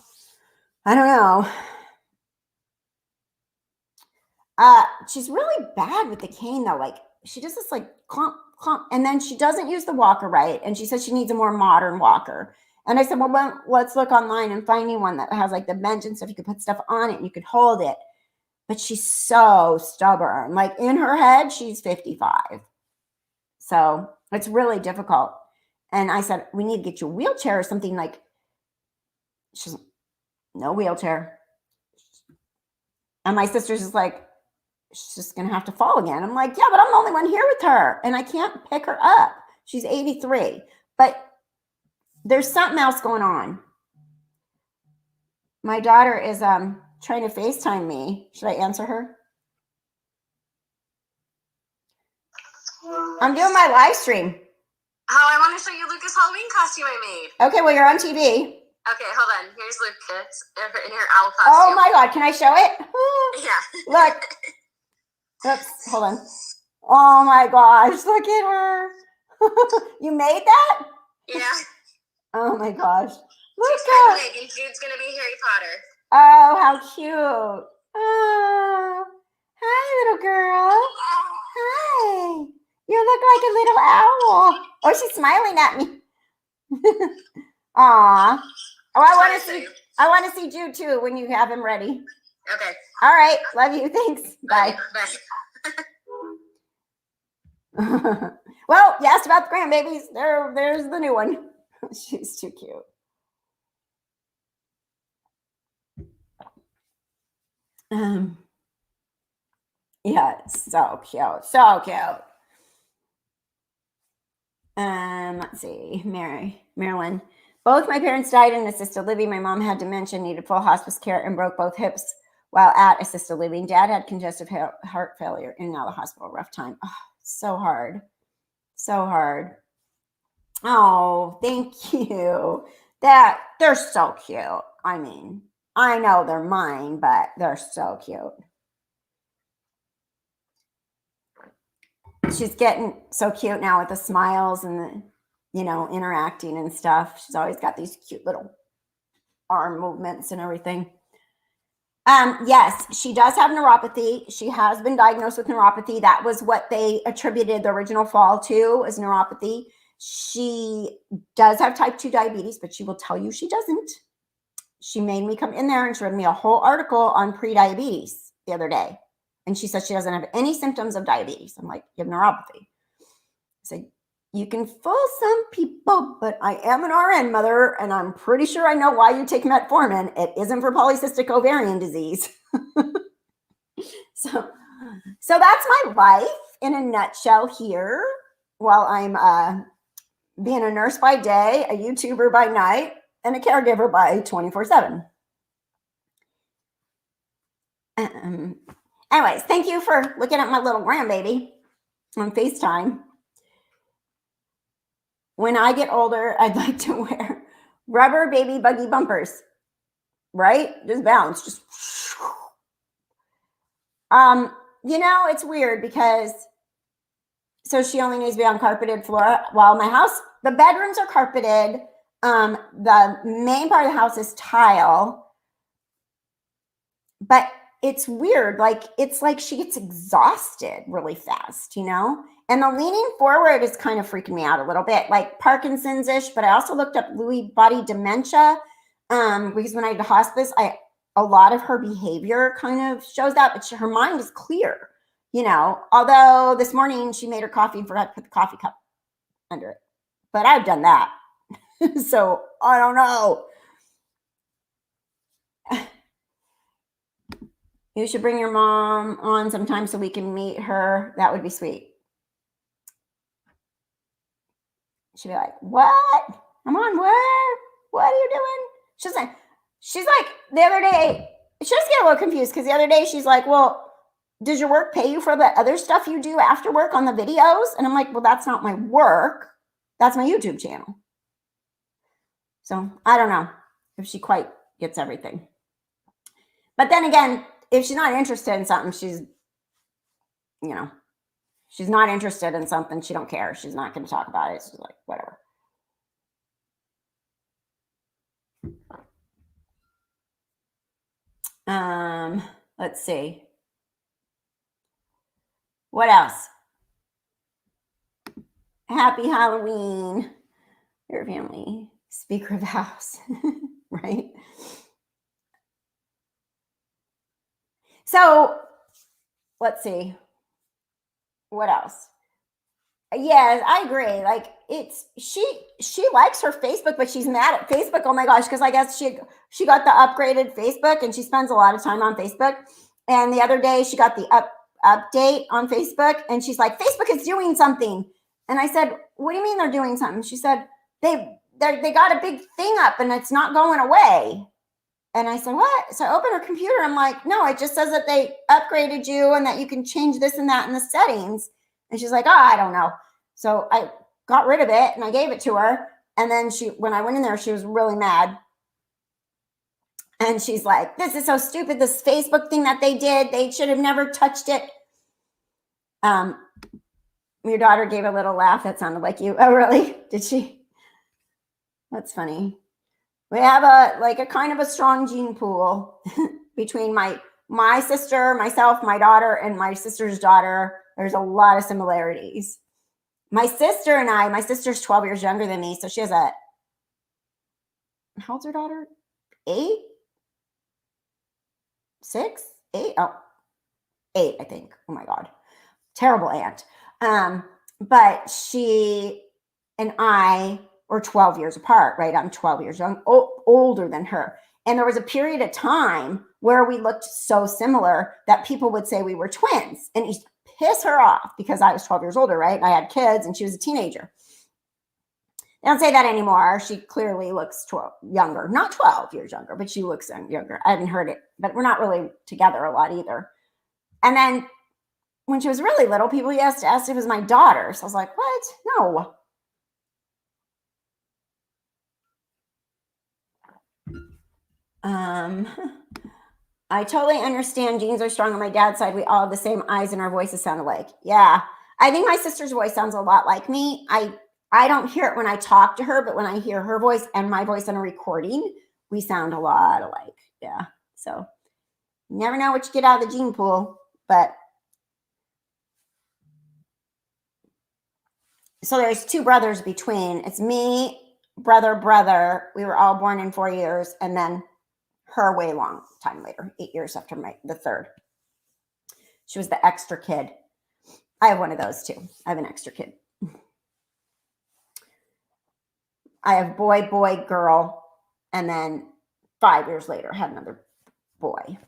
She's really bad with the cane though. Like she does this like clomp, clomp, and then she doesn't use the walker right. And she says she needs a more modern walker. And I said, well, let's look online and find you one that has like the bench and stuff. You could put stuff on it and you could hold it. But she's so stubborn. Like in her head, she's 55. So it's really difficult. And I said, we need to get you a wheelchair or something. Like, she's no wheelchair. And my sister's just like, she's just going to have to fall again. I'm like, yeah, but I'm the only one here with her. And I can't pick her up. She's 83. But there's something else going on. My daughter is trying to FaceTime me. Should I answer her? I'm doing my live stream. Oh, I want to show you Lucas' Halloween costume I made. Okay, well, you're on TV. Okay, hold on. Here's Lucas in her owl costume. Oh my God, can I show it? Yeah. Look. Oops, hold on. Oh my gosh, look at her. You made that? Yeah. Oh my gosh. She's pregnant and Jude's going to be Harry Potter. Oh, how cute. Oh, hi, little girl. Hi. You look like a little owl. Oh, she's smiling at me. Aw. Oh, I want to see Jude too when you have him ready. Okay. All right. Love you. Thanks. Bye. Bye. Well, you asked about the grandbabies. There's the new one. She's too cute. Yeah, it's so cute. So cute. Let's see. Marilyn. Both my parents died in assisted living. My mom had dementia, needed full hospice care, and broke both hips while at assisted living. Dad had congestive heart failure in and out of the hospital. Rough time. Oh, so hard. So hard. Oh, thank you. They're so cute. I mean, I know they're mine, but they're so cute. she's getting so cute now with the smiles and the, you know, interacting and stuff. She's always got these cute little arm movements and everything. Yes, she does have neuropathy. She has been diagnosed with neuropathy. That was what they attributed the original fall to, as neuropathy. She does have type 2 diabetes, but she will tell you she doesn't. She made me come in there and she read me a whole article on pre-diabetes the other day. And she said she doesn't have any symptoms of diabetes. I'm like, you have neuropathy. I said, you can fool some people, but I am an RN mother, and I'm pretty sure I know why you take metformin. It isn't for polycystic ovarian disease. So that's my life in a nutshell here, while I'm being a nurse by day, a YouTuber by night, and a caregiver by 24/7. Anyways, thank you for looking at my little grandbaby on FaceTime. When I get older, I'd like to wear rubber baby buggy bumpers, right? Just bounce, just. You know, it's weird because, so she only needs to be on carpeted floor, while my house, the bedrooms are carpeted. The main part of the house is tile, but it's weird. Like, it's like she gets exhausted really fast, you know? And the leaning forward is kind of freaking me out a little bit, like Parkinson's-ish. But I also looked up Lewy body dementia, because when I did hospice, a lot of her behavior kind of shows that, but her mind is clear, you know? Although this morning she made her coffee and forgot to put the coffee cup under it. But I've done that. So I don't know. You should bring your mom on sometime so we can meet her. That would be sweet. She'd be like, what? I'm on what? What are you doing? She's like, the other day, she just get a little confused because the other day she's like, well, does your work pay you for the other stuff you do after work on the videos? And I'm like, well, that's not my work. That's my YouTube channel. So I don't know if she quite gets everything. But then again, if she's not interested in something, she's not interested in something, she don't care. She's not going to talk about it. She's like, whatever. Let's see. What else? Happy Halloween, your family, Speaker of the House, right? So let's see. What else? Yes, I agree. Like, she likes her Facebook, but she's mad at Facebook. Oh my gosh, because I guess she got the upgraded Facebook and she spends a lot of time on Facebook. And the other day she got the update on Facebook and she's like, Facebook is doing something. And I said, what do you mean they're doing something? She said, they got a big thing up and it's not going away. And I said, what? So I opened her computer. I'm like, no, it just says that they upgraded you and that you can change this and that in the settings. And she's like, oh, I don't know. So I got rid of it and I gave it to her. And then when I went in there, she was really mad. And she's like, this is so stupid. This Facebook thing that they did, they should have never touched it. Your daughter gave a little laugh. That sounded like you. Oh, really? Did she? That's funny. We have a kind of a strong gene pool between my sister, myself, my daughter, and my sister's daughter. There's a lot of similarities. My sister's 12 years younger than me. So she has how old's her daughter? 8? 6? 8? Oh, 8, I think. Oh my God. Terrible aunt. But she and I were 12 years apart, right? I'm 12 years older than her. And there was a period of time where we looked so similar that people would say we were twins. And it used to piss her off because I was 12 years older, right? And I had kids and she was a teenager. They don't say that anymore. She clearly looks younger, not 12 years younger, but she looks younger. I haven't heard it, but we're not really together a lot either. And then when she was really little, people used to ask if it was my daughter. So I was like, what? No. I totally understand genes are strong on my dad's side. We all have the same eyes and our voices sound alike. Yeah. I think my sister's voice sounds a lot like me. I don't hear it when I talk to her, but when I hear her voice and my voice on a recording, we sound a lot alike. Yeah. So you never know what you get out of the gene pool. But so there's two brothers between. It's me, brother. We were all born in 4 years, and then her way long time later, 8 years after the third. She was the extra kid. I have one of those too. I have an extra kid. I have boy, girl, and then 5 years later, I had another boy.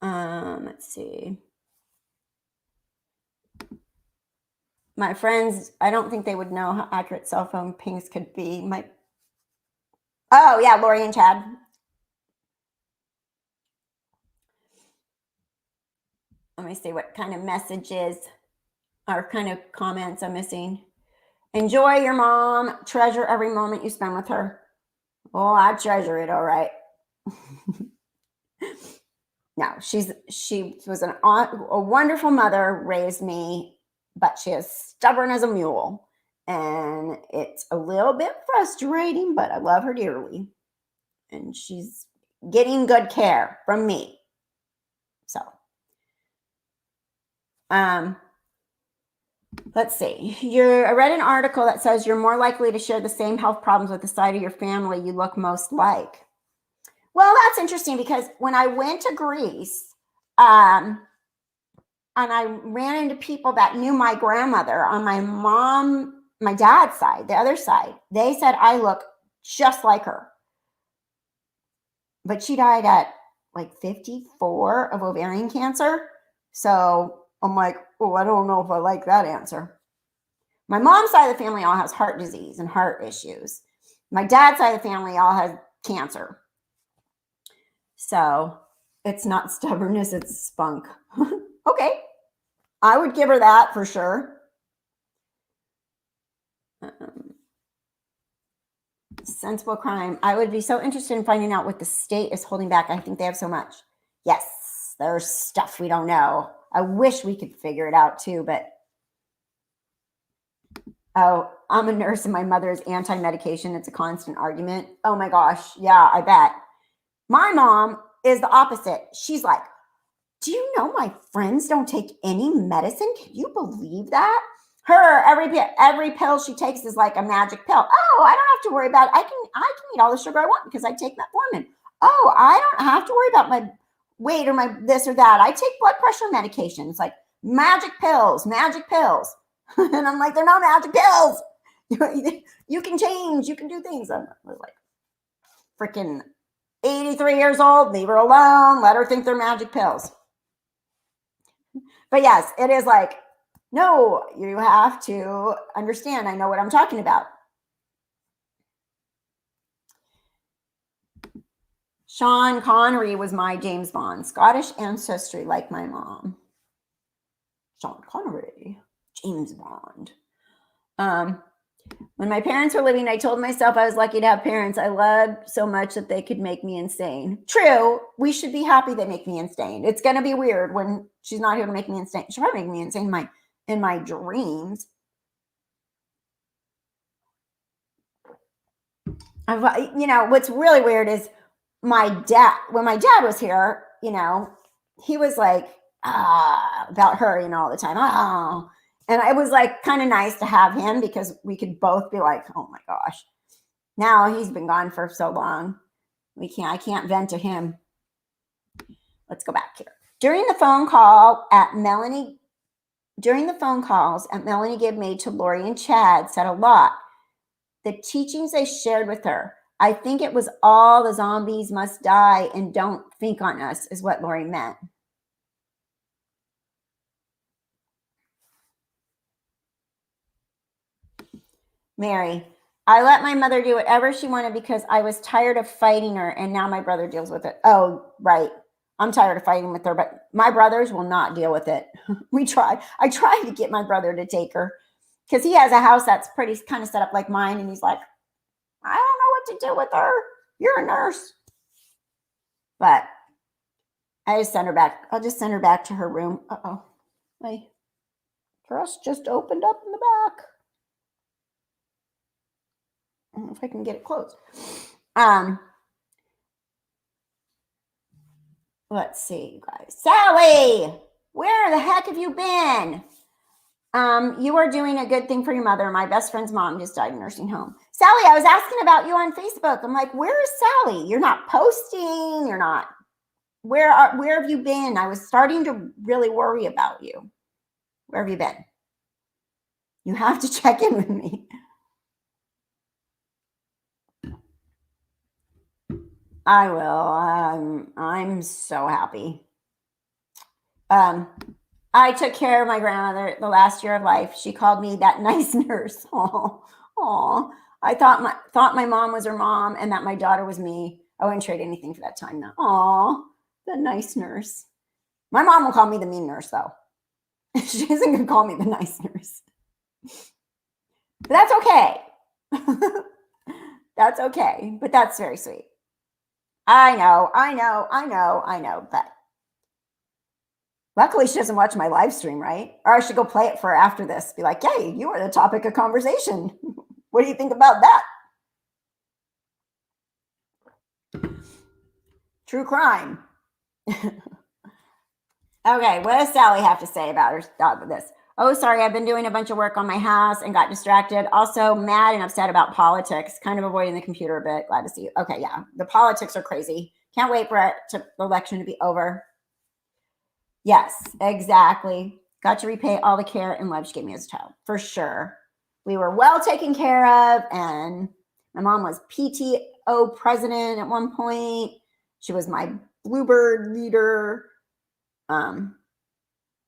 Let's see. My friends, I don't think they would know how accurate cell phone pings could be. Oh yeah, Lori and Chad. Let me see what kind of messages or kind of comments I'm missing. Enjoy your mom. Treasure every moment you spend with her. Oh, I treasure it. All right. No, she was a wonderful mother, raised me, but she is stubborn as a mule. And it's a little bit frustrating, but I love her dearly. And she's getting good care from me. So, let's see. I read an article that says you're more likely to share the same health problems with the side of your family you look most like. Well, that's interesting because when I went to Greece, and I ran into people that knew my grandmother on my dad's side, the other side, they said I look just like her. But she died at like 54 of ovarian cancer. So I'm like, oh, I don't know if I like that answer. My mom's side of the family all has heart disease and heart issues. My dad's side of the family all has cancer. So it's not stubbornness, it's spunk. Okay. I would give her that for sure. Sensible crime. I would be so interested in finding out what the state is holding back. I think they have so much. Yes, there's stuff we don't know. I wish we could figure it out too, but oh, I'm a nurse and my mother is anti-medication. It's a constant argument. Oh my gosh. Yeah, I bet. My mom is the opposite. She's like, do you know my friends don't take any medicine? Can you believe that? Every pill she takes is like a magic pill. Oh, I don't have to worry about it. I can eat all the sugar I want because I take metformin. Oh, I don't have to worry about my weight or my this or that. I take blood pressure medication. It's like magic pills. And I'm like, they're not magic pills. You can change. You can do things. I'm like, freaking 83 years old. Leave her alone. Let her think they're magic pills. But yes, it is like, no, you have to understand. I know what I'm talking about. Sean Connery was my James Bond. Scottish ancestry like my mom. Sean Connery, James Bond. When my parents were living, I told myself I was lucky to have parents I loved so much that they could make me insane. True, we should be happy they make me insane. It's going to be weird when she's not here to make me insane. She'll probably make me insane in my dreams. What's really weird is when my dad was here, he was like, about her, all the time. Oh, and it was like kind of nice to have him because we could both be like, oh my gosh. Now he's been gone for so long. I can't vent to him. Let's go back here. During the phone calls at Melanie gave me to Lori and Chad said a lot. The teachings they shared with her. I think it was all the zombies must die and don't think on us is what Lori meant. Mary, I let my mother do whatever she wanted because I was tired of fighting her, and now my brother deals with it. Oh, right. I'm tired of fighting with her, but my brothers will not deal with it. I tried to get my brother to take her because he has a house that's pretty kind of set up like mine, and he's like, I don't know what to do with her. You're a nurse. But I just send her back. I'll just send her back to her room. Uh-oh. My dress just opened up in the back. I don't know if I can get it closed. Let's see, you guys. Sally, where the heck have you been? You are doing a good thing for your mother. My best friend's mom just died in a nursing home. Sally, I was asking about you on Facebook. I'm like, where is Sally? You're not posting. You're not. Where have you been? I was starting to really worry about you. Where have you been? You have to check in with me. I will. I'm so happy. I took care of my grandmother the last year of life. She called me that nice nurse. Oh, I thought my mom was her mom and that my daughter was me. I wouldn't trade anything for that time now. Oh, the nice nurse. My mom will call me the mean nurse though. She isn't gonna call me the nice nurse. But that's okay. That's okay. But that's very sweet. I know. But luckily, she doesn't watch my live stream, right? Or I should go play it for her after this. Be like, hey, you are the topic of conversation. What do you think about that? True crime. Okay, what does Sally have to say about this? Oh, sorry, I've been doing a bunch of work on my house and got distracted. Also mad and upset about politics. Kind of avoiding the computer a bit. Glad to see you. Okay, yeah, the politics are crazy. Can't wait for the election to be over. Yes, exactly. Got to repay all the care and love she gave me as a child, for sure. We were well taken care of, and my mom was PTO president at one point. She was my Bluebird leader.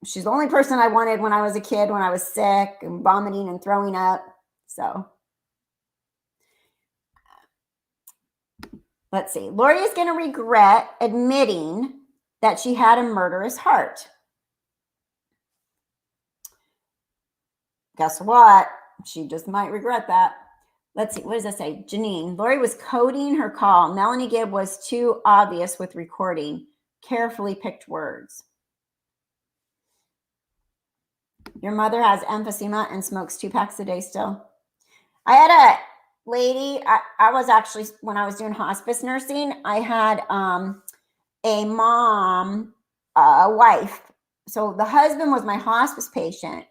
She's the only person I wanted when I was a kid, when I was sick and vomiting and throwing up. So let's see. Lori is going to regret admitting that she had a murderous heart. Guess what? She just might regret that. Let's see. What does that say? Janine. Lori was coding her call. Melanie Gibb was too obvious with recording. Carefully picked words. Your mother has emphysema and smokes 2 packs a day still. I had a lady, I was actually, when I was doing hospice nursing, I had a mom, a wife. So the husband was my hospice patient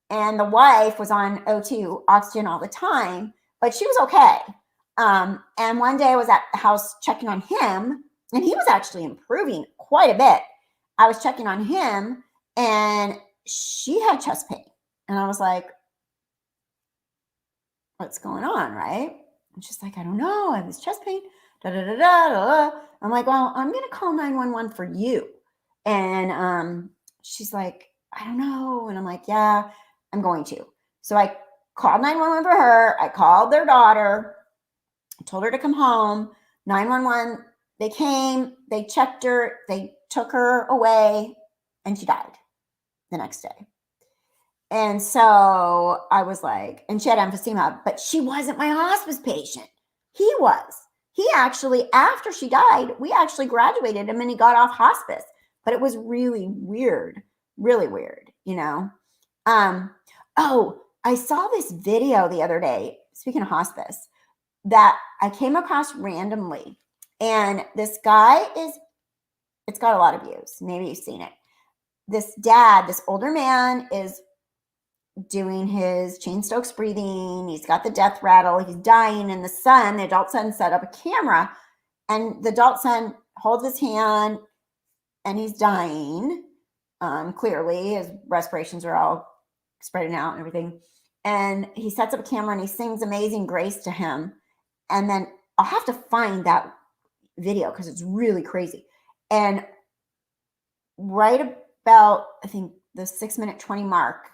and the wife was on O2, oxygen all the time, but she was okay. And one day I was at the house checking on him and he was actually improving quite a bit. I was checking on him and she had chest pain. And I was like, what's going on, right? And she's like, I don't know. I have this chest pain. Da, da, da, da, da. I'm like, well, I'm going to call 911 for you. And she's like, I don't know. And I'm like, yeah, I'm going to. So I called 911 for her. I called their daughter. I told her to come home. 911, they came, they checked her, they took her away, and she died the next day. And so I was like, and she had emphysema, but she wasn't my hospice patient. He was. He actually, after she died, we actually graduated him and he got off hospice. But it was really weird, you know. Oh, I saw this video the other day, speaking of hospice, that I came across randomly. And this guy it's got a lot of views. Maybe you've seen it. This dad, this older man is doing his Cheyne-Stokes breathing. He's got the death rattle. He's dying. And the adult son set up a camera. And the adult son holds his hand and he's dying. Clearly, his respirations are all spreading out and everything. And he sets up a camera and he sings Amazing Grace to him. And then I'll have to find that video because it's really crazy. And right about, I think, the 6-minute 20 mark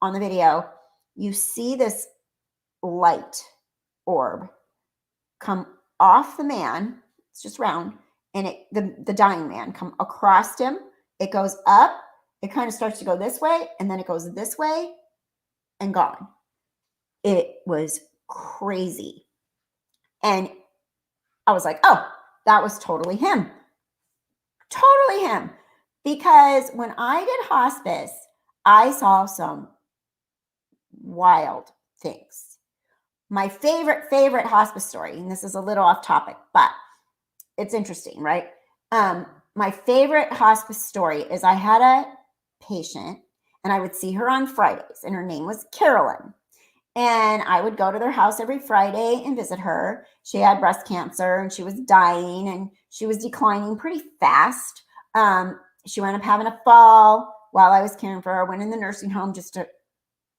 on the video, you see this light orb come off the man. It's just round. And the dying man come across him. It goes up. It kind of starts to go this way. And then it goes this way and gone. It was crazy. And I was like, oh, that was totally him. Totally him. Because when I did hospice, I saw some wild things. My favorite hospice story, and this is a little off topic, but it's interesting, right? My favorite hospice story is I had a patient and I would see her on Fridays, and her name was Carolyn. And I would go to their house every Friday and visit her. She had breast cancer and she was dying and she was declining pretty fast. She wound up having a fall while I was caring for her, went in the nursing home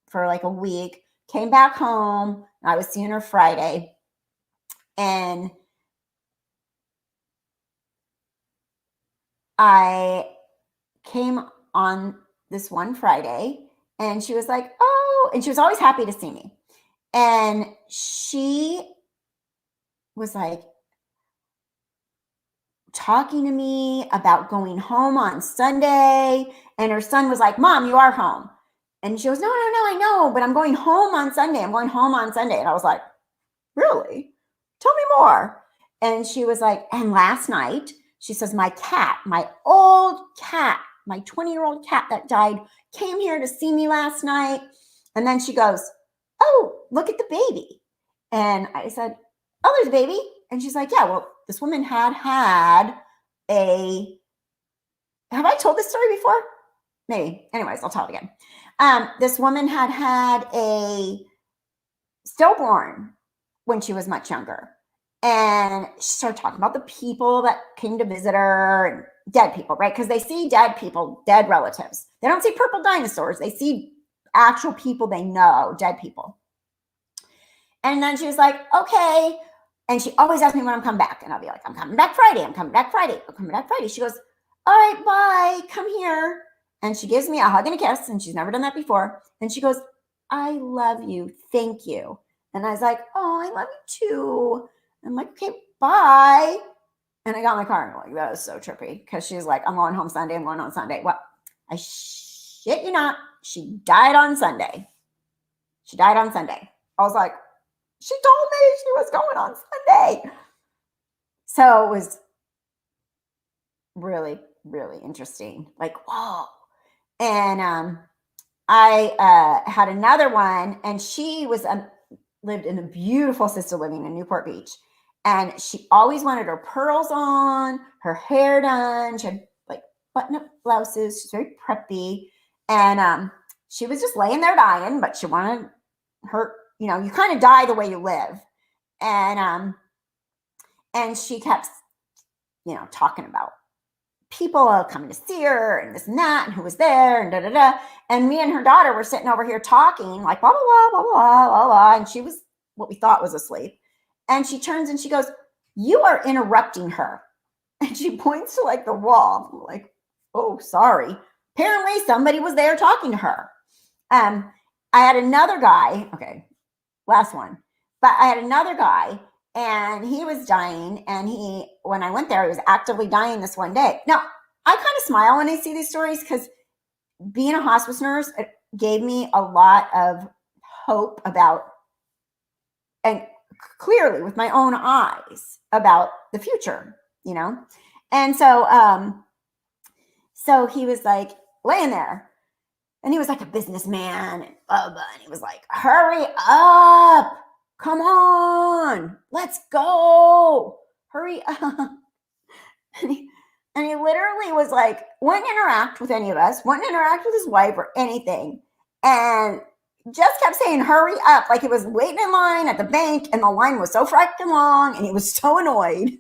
for like a week, came back home. I was seeing her Friday. And I came on this one Friday and she was like, oh, and she was always happy to see me. And she was like talking to me about going home on Sunday. And her son was like, Mom, you are home. And she goes, no, I know, but I'm going home on Sunday. I'm going home on Sunday. And I was like, really? Tell me more. And she was like, and last night, she says, my cat, my old cat, my 20-year-old cat that died, came here to see me last night. And then she goes, oh, look at the baby. And I said, oh, there's a baby. And she's like, yeah, well, this woman had a, have I told this story before? Maybe. Anyways, I'll tell it again. This woman had a stillborn when she was much younger. And she started talking about the people that came to visit her, and dead people, right? Because they see dead people, dead relatives. They don't see purple dinosaurs. They see actual people they know, dead people. And then she was like, okay. And she always asks me when I'm coming back. And I'll be like, I'm coming back Friday. I'm coming back Friday. I'm coming back Friday. She goes, all right, bye. Come here. And she gives me a hug and a kiss. And she's never done that before. And she goes, I love you. Thank you. And I was like, oh, I love you too. I'm like, okay, bye. And I got in my car and I'm like, that was so trippy. Because she's like, I'm going home Sunday. I'm going home Sunday. Well, I shit you not. She died on Sunday. She died on Sunday. I was like, she told me she was going on Sunday. So it was really, really interesting. Like, whoa. And I had another one, and she was lived in a beautiful assisted living in Newport Beach. And she always wanted her pearls on, her hair done. She had like button-up blouses. She's very preppy. And she was just laying there dying, but she wanted her, you know, you kind of die the way you live. And she kept, you know, talking about people coming to see her and this and that and who was there and da-da-da. And me and her daughter were sitting over here talking like blah, blah, blah, blah, blah, blah, blah. And she was what we thought was asleep. And she turns and she goes, you are interrupting her. And she points to like the wall. I'm like, oh, sorry. Apparently somebody was there talking to her. I had another guy. Okay, last one. But I had another guy and he was dying. And when I went there, he was actively dying this one day. Now, I kind of smile when I see these stories because being a hospice nurse, it gave me a lot of hope about, and clearly with my own eyes about the future, you know? And so he was like laying there and he was like a businessman and blah, blah, and he was like, hurry up, come on, let's go, hurry up. And he literally was like, wouldn't interact with any of us, wouldn't interact with his wife or anything. And just kept saying, hurry up. Like he was waiting in line at the bank and the line was so freaking long and he was so annoyed.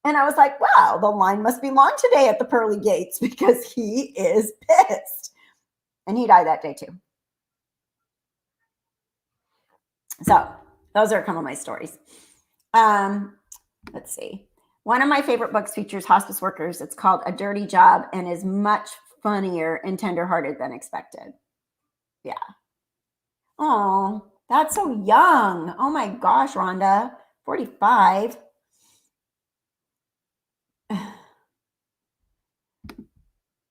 And I was like, wow, the line must be long today at the pearly gates because he is pissed. And he died that day too. So those are a couple of my stories. Let's see. One of my favorite books features hospice workers. It's called A Dirty Job and is much funnier and tenderhearted than expected. Yeah. Oh, that's so young. Oh my gosh, Rhonda, 45.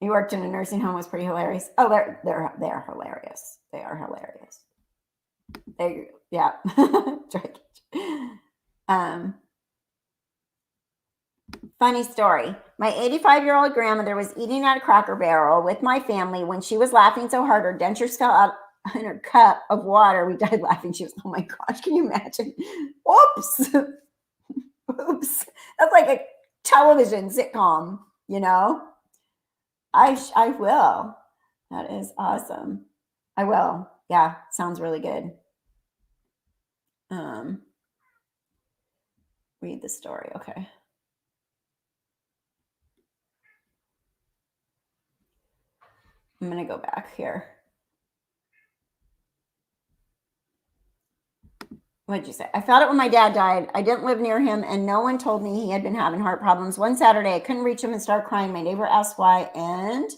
You worked in a nursing home, was pretty hilarious. Oh, they are hilarious. They are hilarious. Funny story. My 85-year-old grandmother was eating at a Cracker Barrel with my family when she was laughing so hard her dentures fell out in her cup of water. We died laughing. She was, oh my gosh, can you imagine? Oops. Oops. That's like a television sitcom, you know? I will. That is awesome. I will. Yeah, sounds really good. Read the story. Okay. I'm going to go back here. What did you say? I felt it when my dad died. I didn't live near him, and no one told me he had been having heart problems. One Saturday, I couldn't reach him and started crying. My neighbor asked why, and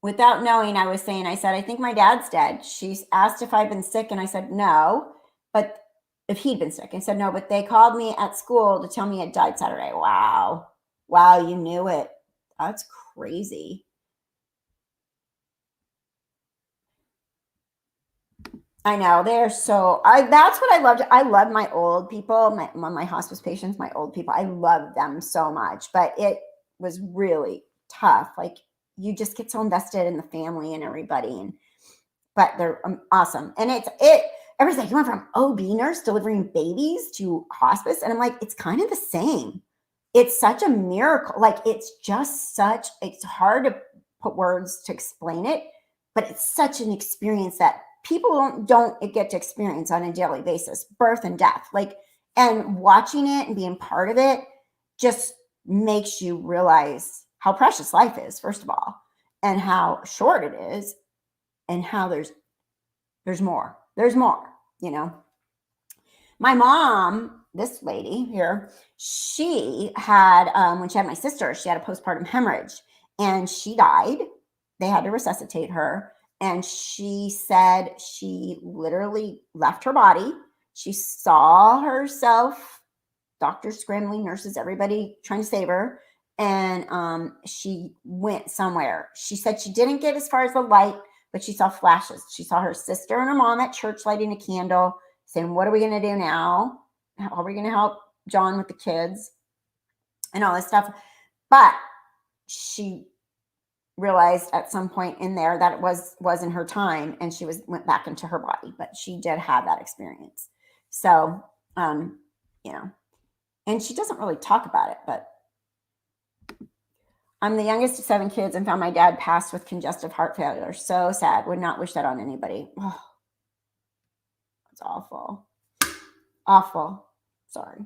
without knowing, I was saying, I said, I think my dad's dead. She asked if I'd been sick, and I said, no. But if he'd been sick, I said, no. But they called me at school to tell me he had died Saturday. Wow. Wow, you knew it. That's crazy. I know they're so. That's what I loved. I love my old people, my hospice patients, my old people. I love them so much, but it was really tough. Like you just get so invested in the family and everybody, but they're awesome. And everybody's like, you went from OB nurse delivering babies to hospice, and I'm like, it's kind of the same. It's such a miracle. Like it's hard to put words to explain it, but it's such an experience that people don't get to experience on a daily basis, birth and death. Like, and watching it and being part of it just makes you realize how precious life is, first of all, and how short it is, and how there's more. There's more, you know. My mom, this lady here, she had, when she had my sister, she had a postpartum hemorrhage and she died. They had to resuscitate her. And she said she literally left her body. She saw herself, doctors scrambling, nurses, everybody trying to save her. And she went somewhere. She said she didn't get as far as the light, but she saw flashes. She saw her sister and her mom at church lighting a candle, saying, what are we going to do now? How are we going to help John with the kids and all this stuff? But she realized at some point in there that it wasn't her time, and she went back into her body, but she did have that experience. So, you know, and she doesn't really talk about it, but I'm the youngest of 7 kids and found my dad passed with congestive heart failure. So sad. Would not wish that on anybody. Oh, it's awful. Awful. Sorry.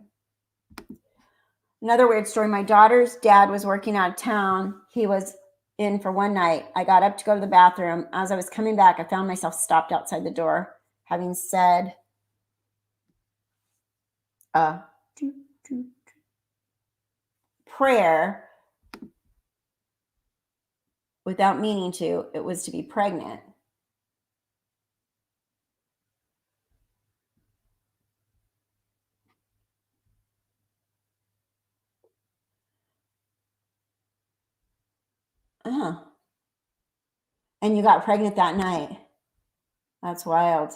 Another weird story. My daughter's dad was working out of town. He was in for one night. I got up to go to the bathroom. As I was coming back, I found myself stopped outside the door, having said, prayer without meaning to. It was to be pregnant. And you got pregnant that night. That's wild.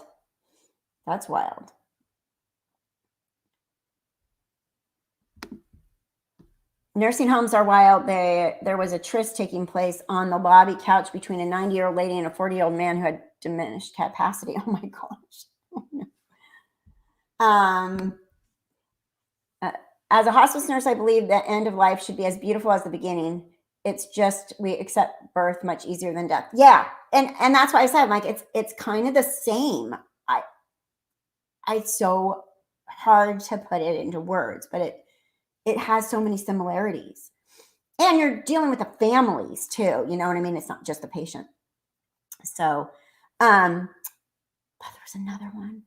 That's wild. Nursing homes are wild. There was a tryst taking place on the lobby couch between a 90-year-old lady and a 40-year-old man who had diminished capacity. Oh my gosh. As a hospice nurse, I believe the end of life should be as beautiful as the beginning. It's just we accept birth much easier than death. Yeah, and that's why I said, like, it's kind of the same. It's so hard to put it into words, but it has so many similarities. And you're dealing with the families too. You know what I mean? It's not just the patient. So, but there was another one.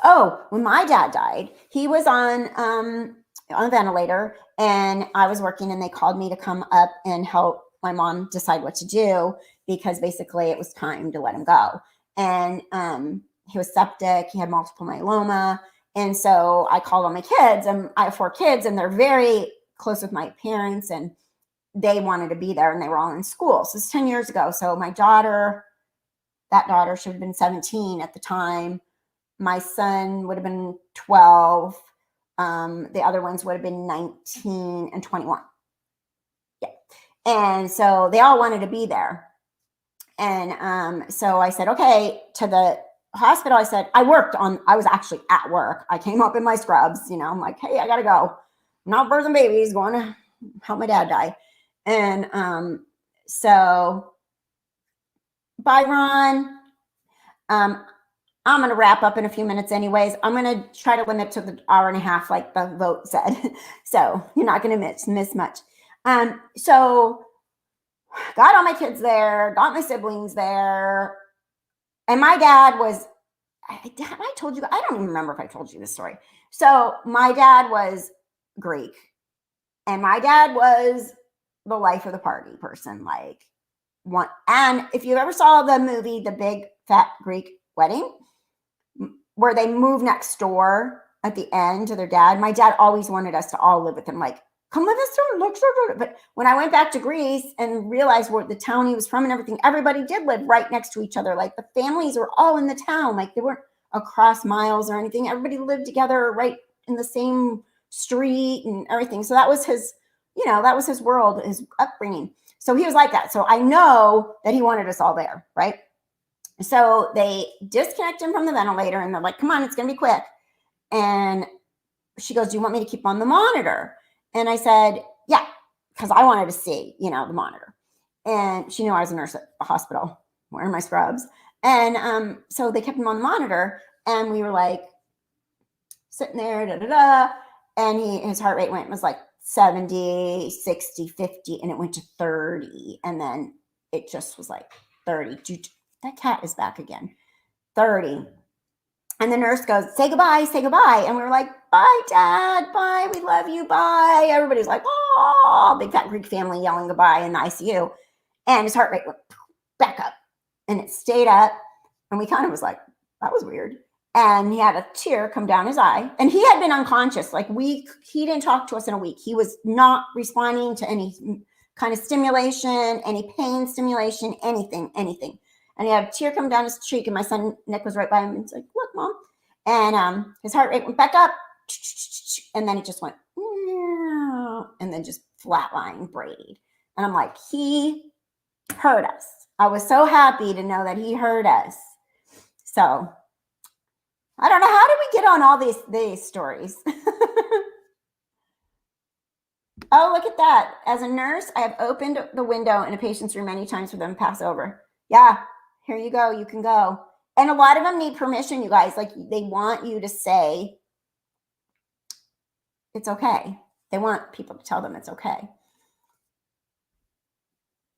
Oh, when my dad died, he was on a ventilator, and I was working, and they called me to come up and help my mom decide what to do, because basically it was time to let him go. And he was septic. He had multiple myeloma. And so I called all my kids, and I have 4 kids, and they're very close with my parents, and they wanted to be there, and they were all in school. So it's 10 years ago. So my daughter, that daughter should have been 17 at the time. my son would have been 12. The other ones would have been 19 and 21. Yeah. And so they all wanted to be there. And so I said, okay, to the hospital. I said, I was actually at work. I came up in my scrubs, I'm like, hey, I got to go. I'm not birthing babies, going to help my dad die. And so bye, Ron. I'm going to wrap up in a few minutes anyways. I'm going to try to limit to the hour and a half like the vote said. So you're not going to miss much. So got all my kids there, got my siblings there. And my dad was, I told you, I don't even remember if I told you this story. So my dad was Greek. And my dad was the life of the party person. Like one. And if you ever saw the movie, The Big Fat Greek Wedding, where they move next door at the end to their dad, my dad always wanted us to all live with him. Like, come with us to next door. But when I went back to Greece and realized where the town he was from and everything, everybody did live right next to each other. Like the families were all in the town. Like they weren't across miles or anything. Everybody lived together right in the same street and everything. So that was his, that was his world, his upbringing. So he was like that. So I know that he wanted us all there, right? So they disconnect him from the ventilator and they're like, come on, it's going to be quick. And she goes, do you want me to keep on the monitor? And I said, yeah, because I wanted to see, the monitor. And she knew I was a nurse at the hospital wearing my scrubs. And so they kept him on the monitor and we were like sitting there, and his heart rate was like 70, 60, 50, and it went to 30. And then it just was like 30. That cat is back again. 30. And the nurse goes, say goodbye, say goodbye. And we were like, bye, Dad, bye, we love you, bye. Everybody's like, oh, big fat Greek family yelling goodbye in the ICU. And his heart rate went back up. And it stayed up. And we kind of was like, that was weird. And he had a tear come down his eye. And he had been unconscious. Like he didn't talk to us in a week. He was not responding to any kind of stimulation, any pain stimulation, anything. And he had a tear come down his cheek. And my son, Nick, was right by him. And he's like, look, Mom. And his heart rate went back up. And then it just went, and then just flatline Brady. And I'm like, he heard us. I was so happy to know that he heard us. So I don't know. How did we get on all these stories? Oh, look at that. As a nurse, I have opened the window in a patient's room many times for them to pass over. Yeah, here you go. You can go. And a lot of them need permission, you guys. Like they want you to say it's okay. They want people to tell them it's okay.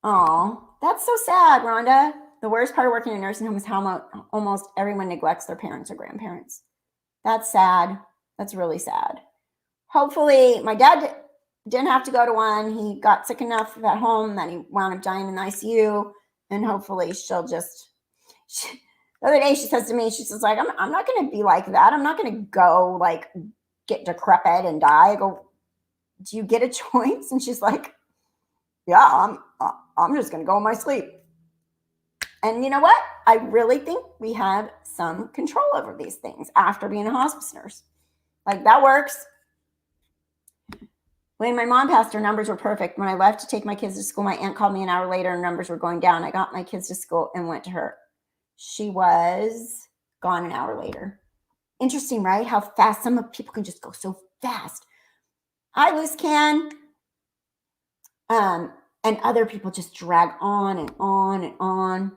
Oh, that's so sad, Rhonda. The worst part of working in a nursing home is how almost everyone neglects their parents or grandparents. That's sad. That's really sad. Hopefully, my dad didn't have to go to one. He got sick enough at home that he wound up dying in the ICU. And hopefully she'll just... The other day she says to me, she's just like, I'm not going to be like that. I'm not going to go like get decrepit and die. I go, do you get a choice? And she's like, yeah, I'm just going to go in my sleep. And you know what? I really think we have some control over these things after being a hospice nurse. Like that works. When my mom passed, her numbers were perfect. When I left to take my kids to school, my aunt called me an hour later and numbers were going down. I got my kids to school and went to her. She was gone an hour later. Interesting, right? How fast some people can just go so fast. I loose can. And other people just drag on and on and on.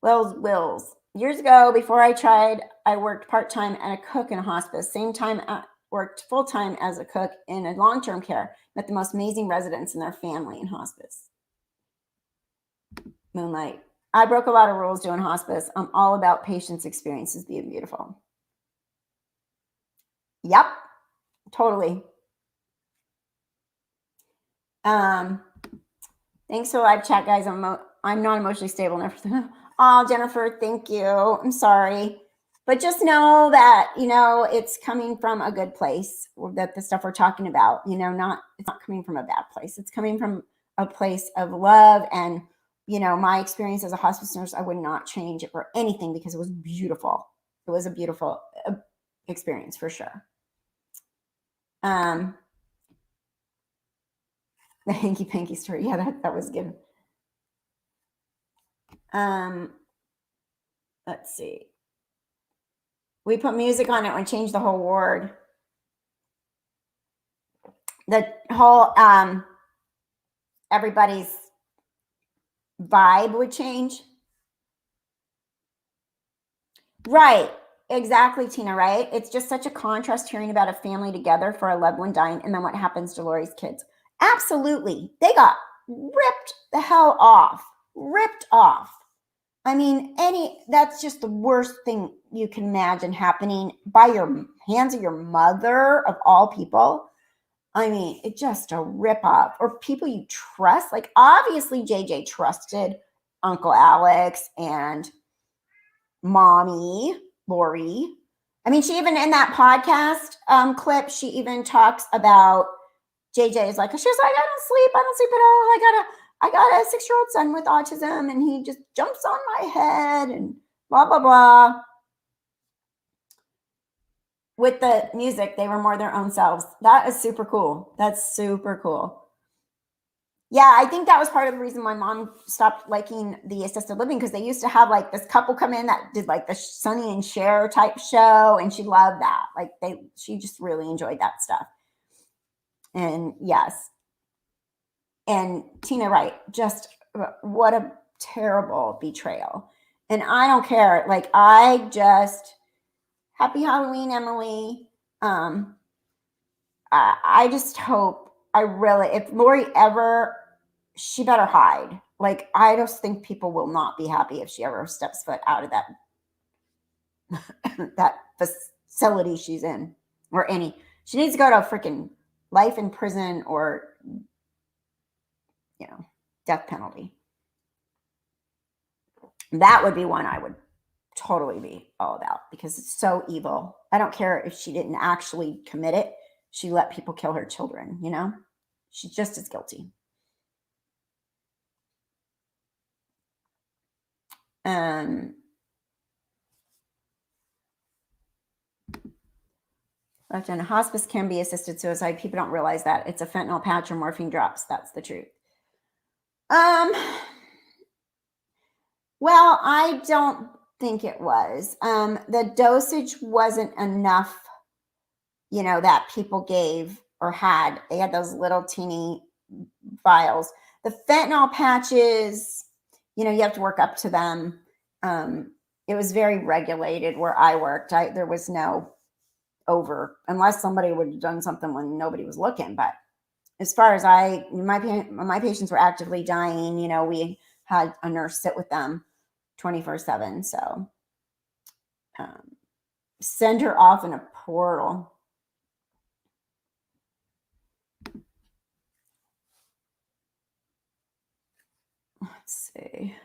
Wills. Years ago, before I tried, I worked part-time and a cook in a hospice. Same time, I worked full-time as a cook in a long-term care. Met the most amazing residents and their family in hospice. Moonlight. I broke a lot of rules doing hospice. I'm all about patients' experiences being beautiful. Yep, totally. Thanks for the live chat, guys. I'm not emotionally stable. Never. Oh, Jennifer, thank you. I'm sorry. But just know that, it's coming from a good place, that the stuff we're talking about, it's not coming from a bad place. It's coming from a place of love. And, my experience as a hospice nurse, I would not change it for anything because it was beautiful. It was a beautiful experience for sure. The hanky panky story. Yeah, that was good. Let's see. We put music on it and changed the whole ward. The whole everybody's vibe would change. Right. Exactly, Tina, right? It's just such a contrast hearing about a family together for a loved one dying and then what happens to Lori's kids. Absolutely. They got ripped the hell off. Ripped off. I mean, that's just the worst thing you can imagine happening by your hands of your mother of all people. I mean, it's just a rip off. Or people you trust. Like, obviously, JJ trusted Uncle Alex and mommy, Lori. I mean, she even in that podcast clip, she even talks about JJ is like, she was like, I don't sleep at all. I got a 6-year-old son with autism and he just jumps on my head and blah, blah, blah. With the music, they were more their own selves. That is super cool. That's super cool. Yeah, I think that was part of the reason my mom stopped liking the assisted living, because they used to have like this couple come in that did like the Sonny and Cher type show, and she loved that. Like she just really enjoyed that stuff. And yes. And Tina, right, just what a terrible betrayal. And I don't care. Like, I just, happy Halloween, Emily. I just hope, if Lori ever, she better hide. Like, I just think people will not be happy if she ever steps foot out of that facility she's in, or any. She needs to go to a freaking life in prison or, death penalty. That would be one I would totally be all about, because it's so evil. I don't care if she didn't actually commit it. She let people kill her children, She's just as guilty. Left in a hospice can be assisted suicide. People don't realize that. It's a fentanyl patch or morphine drops. That's the truth. Well, I don't think it was. The dosage wasn't enough, that people gave or had. They had those little teeny vials. The fentanyl patches, you have to work up to them. It was very regulated where I worked. There was no unless somebody would have done something when nobody was looking. But as far as my patients were actively dying, we had a nurse sit with them 24/7. So send her off in a portal. Let's see.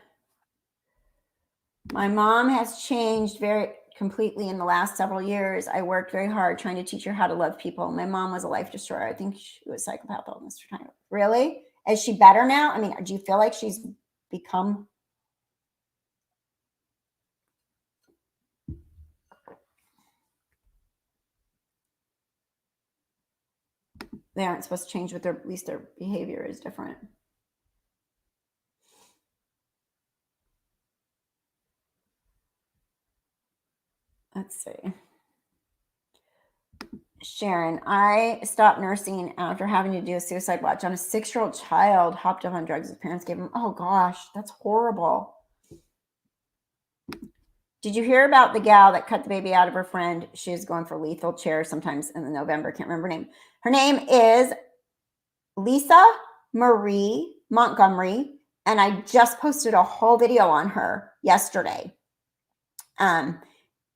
My mom has changed very completely in the last several years. I worked very hard trying to teach her how to love people. My mom was a life destroyer. I think she was psychopath all this time. Really? Is she better now? I mean, do you feel like she's become? They aren't supposed to change with at least their behavior is different. Let's see. Sharon, I stopped nursing after having to do a suicide watch on a 6-year-old child hopped up on drugs his parents gave him. Oh gosh, that's horrible. Did you hear about the gal that cut the baby out of her friend? She was going for lethal chair sometimes in November. Can't remember her name. Her name is Lisa Marie Montgomery, and I just posted a whole video on her yesterday.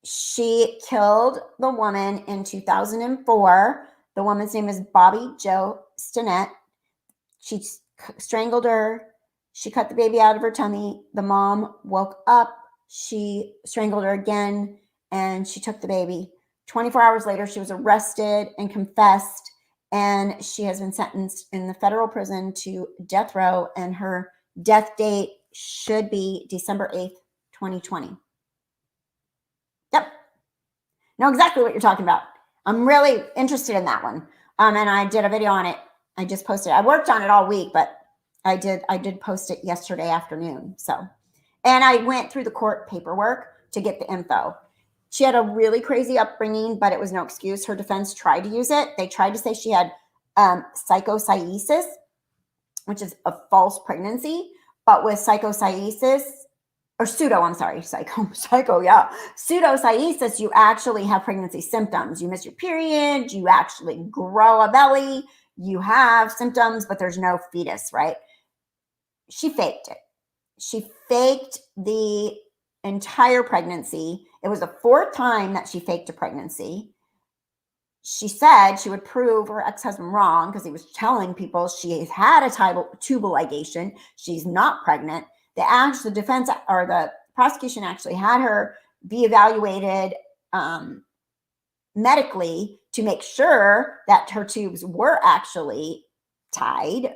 She killed the woman in 2004. The woman's name is Bobby Jo Stinnett. She strangled her. She cut the baby out of her tummy. The mom woke up. She strangled her again, and she took the baby. 24 hours later, she was arrested and confessed, and she has been sentenced in the federal prison to death row, and her death date should be December 8th, 2020. Yep. know exactly what you're talking about. I'm really interested in that one. And I did a video on it. I just posted. I worked on it all week, but I did post it yesterday afternoon. So, and I went through the court paperwork to get the info. She had a really crazy upbringing, but it was no excuse. Her defense tried to use it. They tried to say she had psychocytosis, which is a false pregnancy. But with psychocytosis, or pseudo, I'm sorry, yeah. Pseudocyesis, you actually have pregnancy symptoms. You miss your period, you actually grow a belly, you have symptoms, but there's no fetus, right? She faked it. She faked the entire pregnancy. It was the 4th time that she faked a pregnancy. She said she would prove her ex-husband wrong because he was telling people she had a tubal ligation. She's not pregnant. The defense or the prosecution actually had her be evaluated medically to make sure that her tubes were actually tied.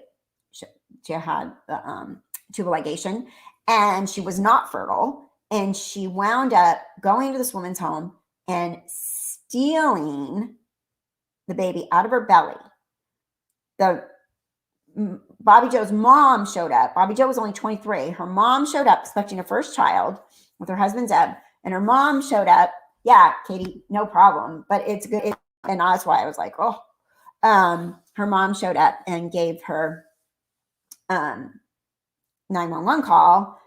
She had the tubal ligation, and she was not fertile. And she wound up going to this woman's home and stealing the baby out of her belly. Bobby Joe's mom showed up. Bobby Joe was only 23. Her mom showed up expecting her first child with her husband Zeb, and her mom showed up. Yeah, Katie, no problem, but it's good. And that's why I was like, oh. Her mom showed up and gave her 911 call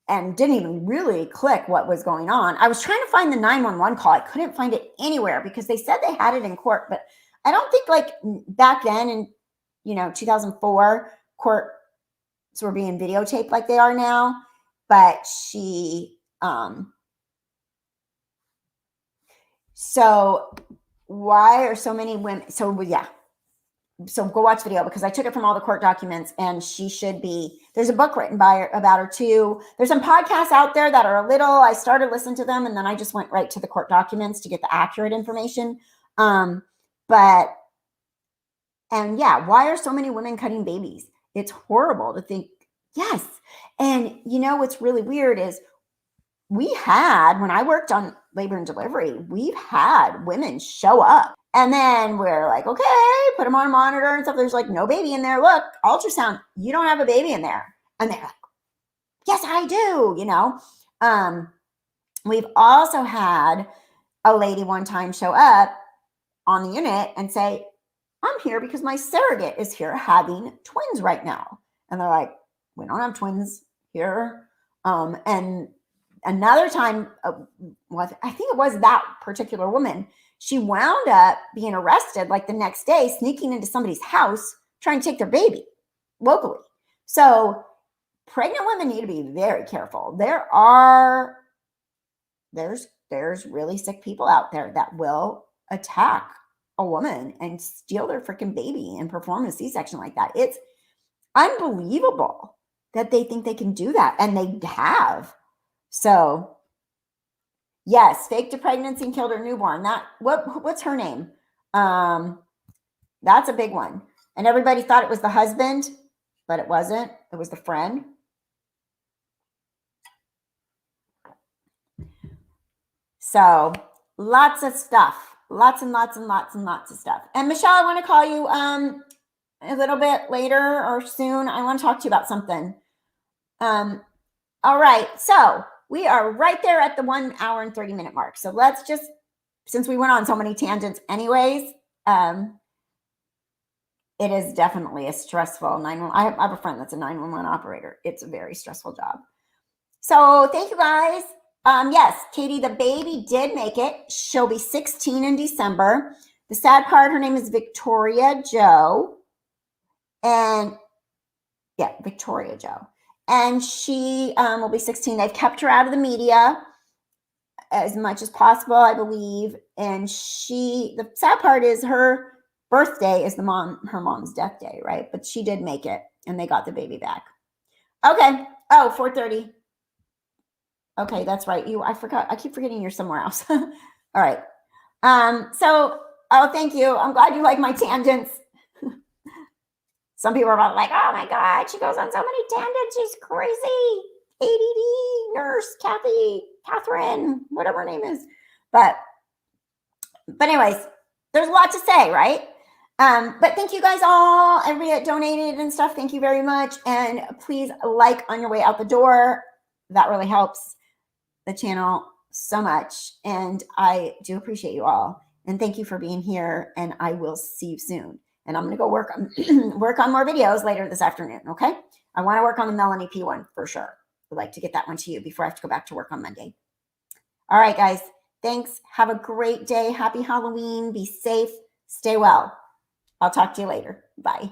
and didn't even really click what was going on. I was trying to find the 911 call. I couldn't find it anywhere because they said they had it in court, but I don't think like back then in 2004 courts were being videotaped like they are now. But she so why are so many women? So yeah, so go watch the video because I took it from all the court documents, and she should be. There's a book written about her too. There's some podcasts out there that are a little. I started listening to them, and then I just went right to the court documents to get the accurate information. And yeah, why are so many women cutting babies? It's horrible to think. Yes, and what's really weird is when I worked on labor and delivery, we've had women show up. And then we're like, okay, put them on a monitor and stuff. There's like no baby in there. Look, ultrasound, you don't have a baby in there. And they're like, yes, I do, We've also had a lady one time show up on the unit and say, I'm here because my surrogate is here having twins right now. And they're like, we don't have twins here. And another time, I think it was that particular woman, she wound up being arrested like the next day, sneaking into somebody's house, trying to take their baby locally. So pregnant women need to be very careful. There's really sick people out there that will attack a woman and steal their freaking baby and perform a C-section like that. It's unbelievable that they think they can do that, and they have. So yes, faked a pregnancy and killed her newborn. What's her name? That's a big one. And everybody thought it was the husband, but it wasn't. It was the friend. So lots of stuff. Lots and lots and lots and lots of stuff. And Michelle, I want to call you a little bit later or soon. I want to talk to you about something. All right. So we are right there at the 1 hour and 30 minute mark. So let's just, since we went on so many tangents anyways, it is definitely a stressful 911. I have a friend that's a 911 operator. It's a very stressful job. So thank you guys. Yes, Katie, the baby did make it. She'll be 16 in December. The sad part, her name is Victoria Joe. And yeah, Victoria Joe. And she will be 16. They've kept her out of the media as much as possible, I believe. And the sad part is her birthday is her mom's death day, right? But she did make it, and they got the baby back. Okay. Oh, 4:30. Okay, that's right. I forgot. I keep forgetting you're somewhere else. All right. Thank you. I'm glad you like my tangents. Some people are about like, oh my God, she goes on so many tangents. She's crazy. ADD, nurse, Catherine, whatever her name is. But But anyways, there's a lot to say, right? But thank you guys all, everybody that donated and stuff. Thank you very much. And please like on your way out the door. That really helps the channel so much. And I do appreciate you all. And thank you for being here. And I will see you soon. And I'm going to go work on more videos later this afternoon. Okay. I want to work on the Melanie P one for sure. I'd like to get that one to you before I have to go back to work on Monday. All right, guys. Thanks. Have a great day. Happy Halloween. Be safe. Stay well. I'll talk to you later. Bye.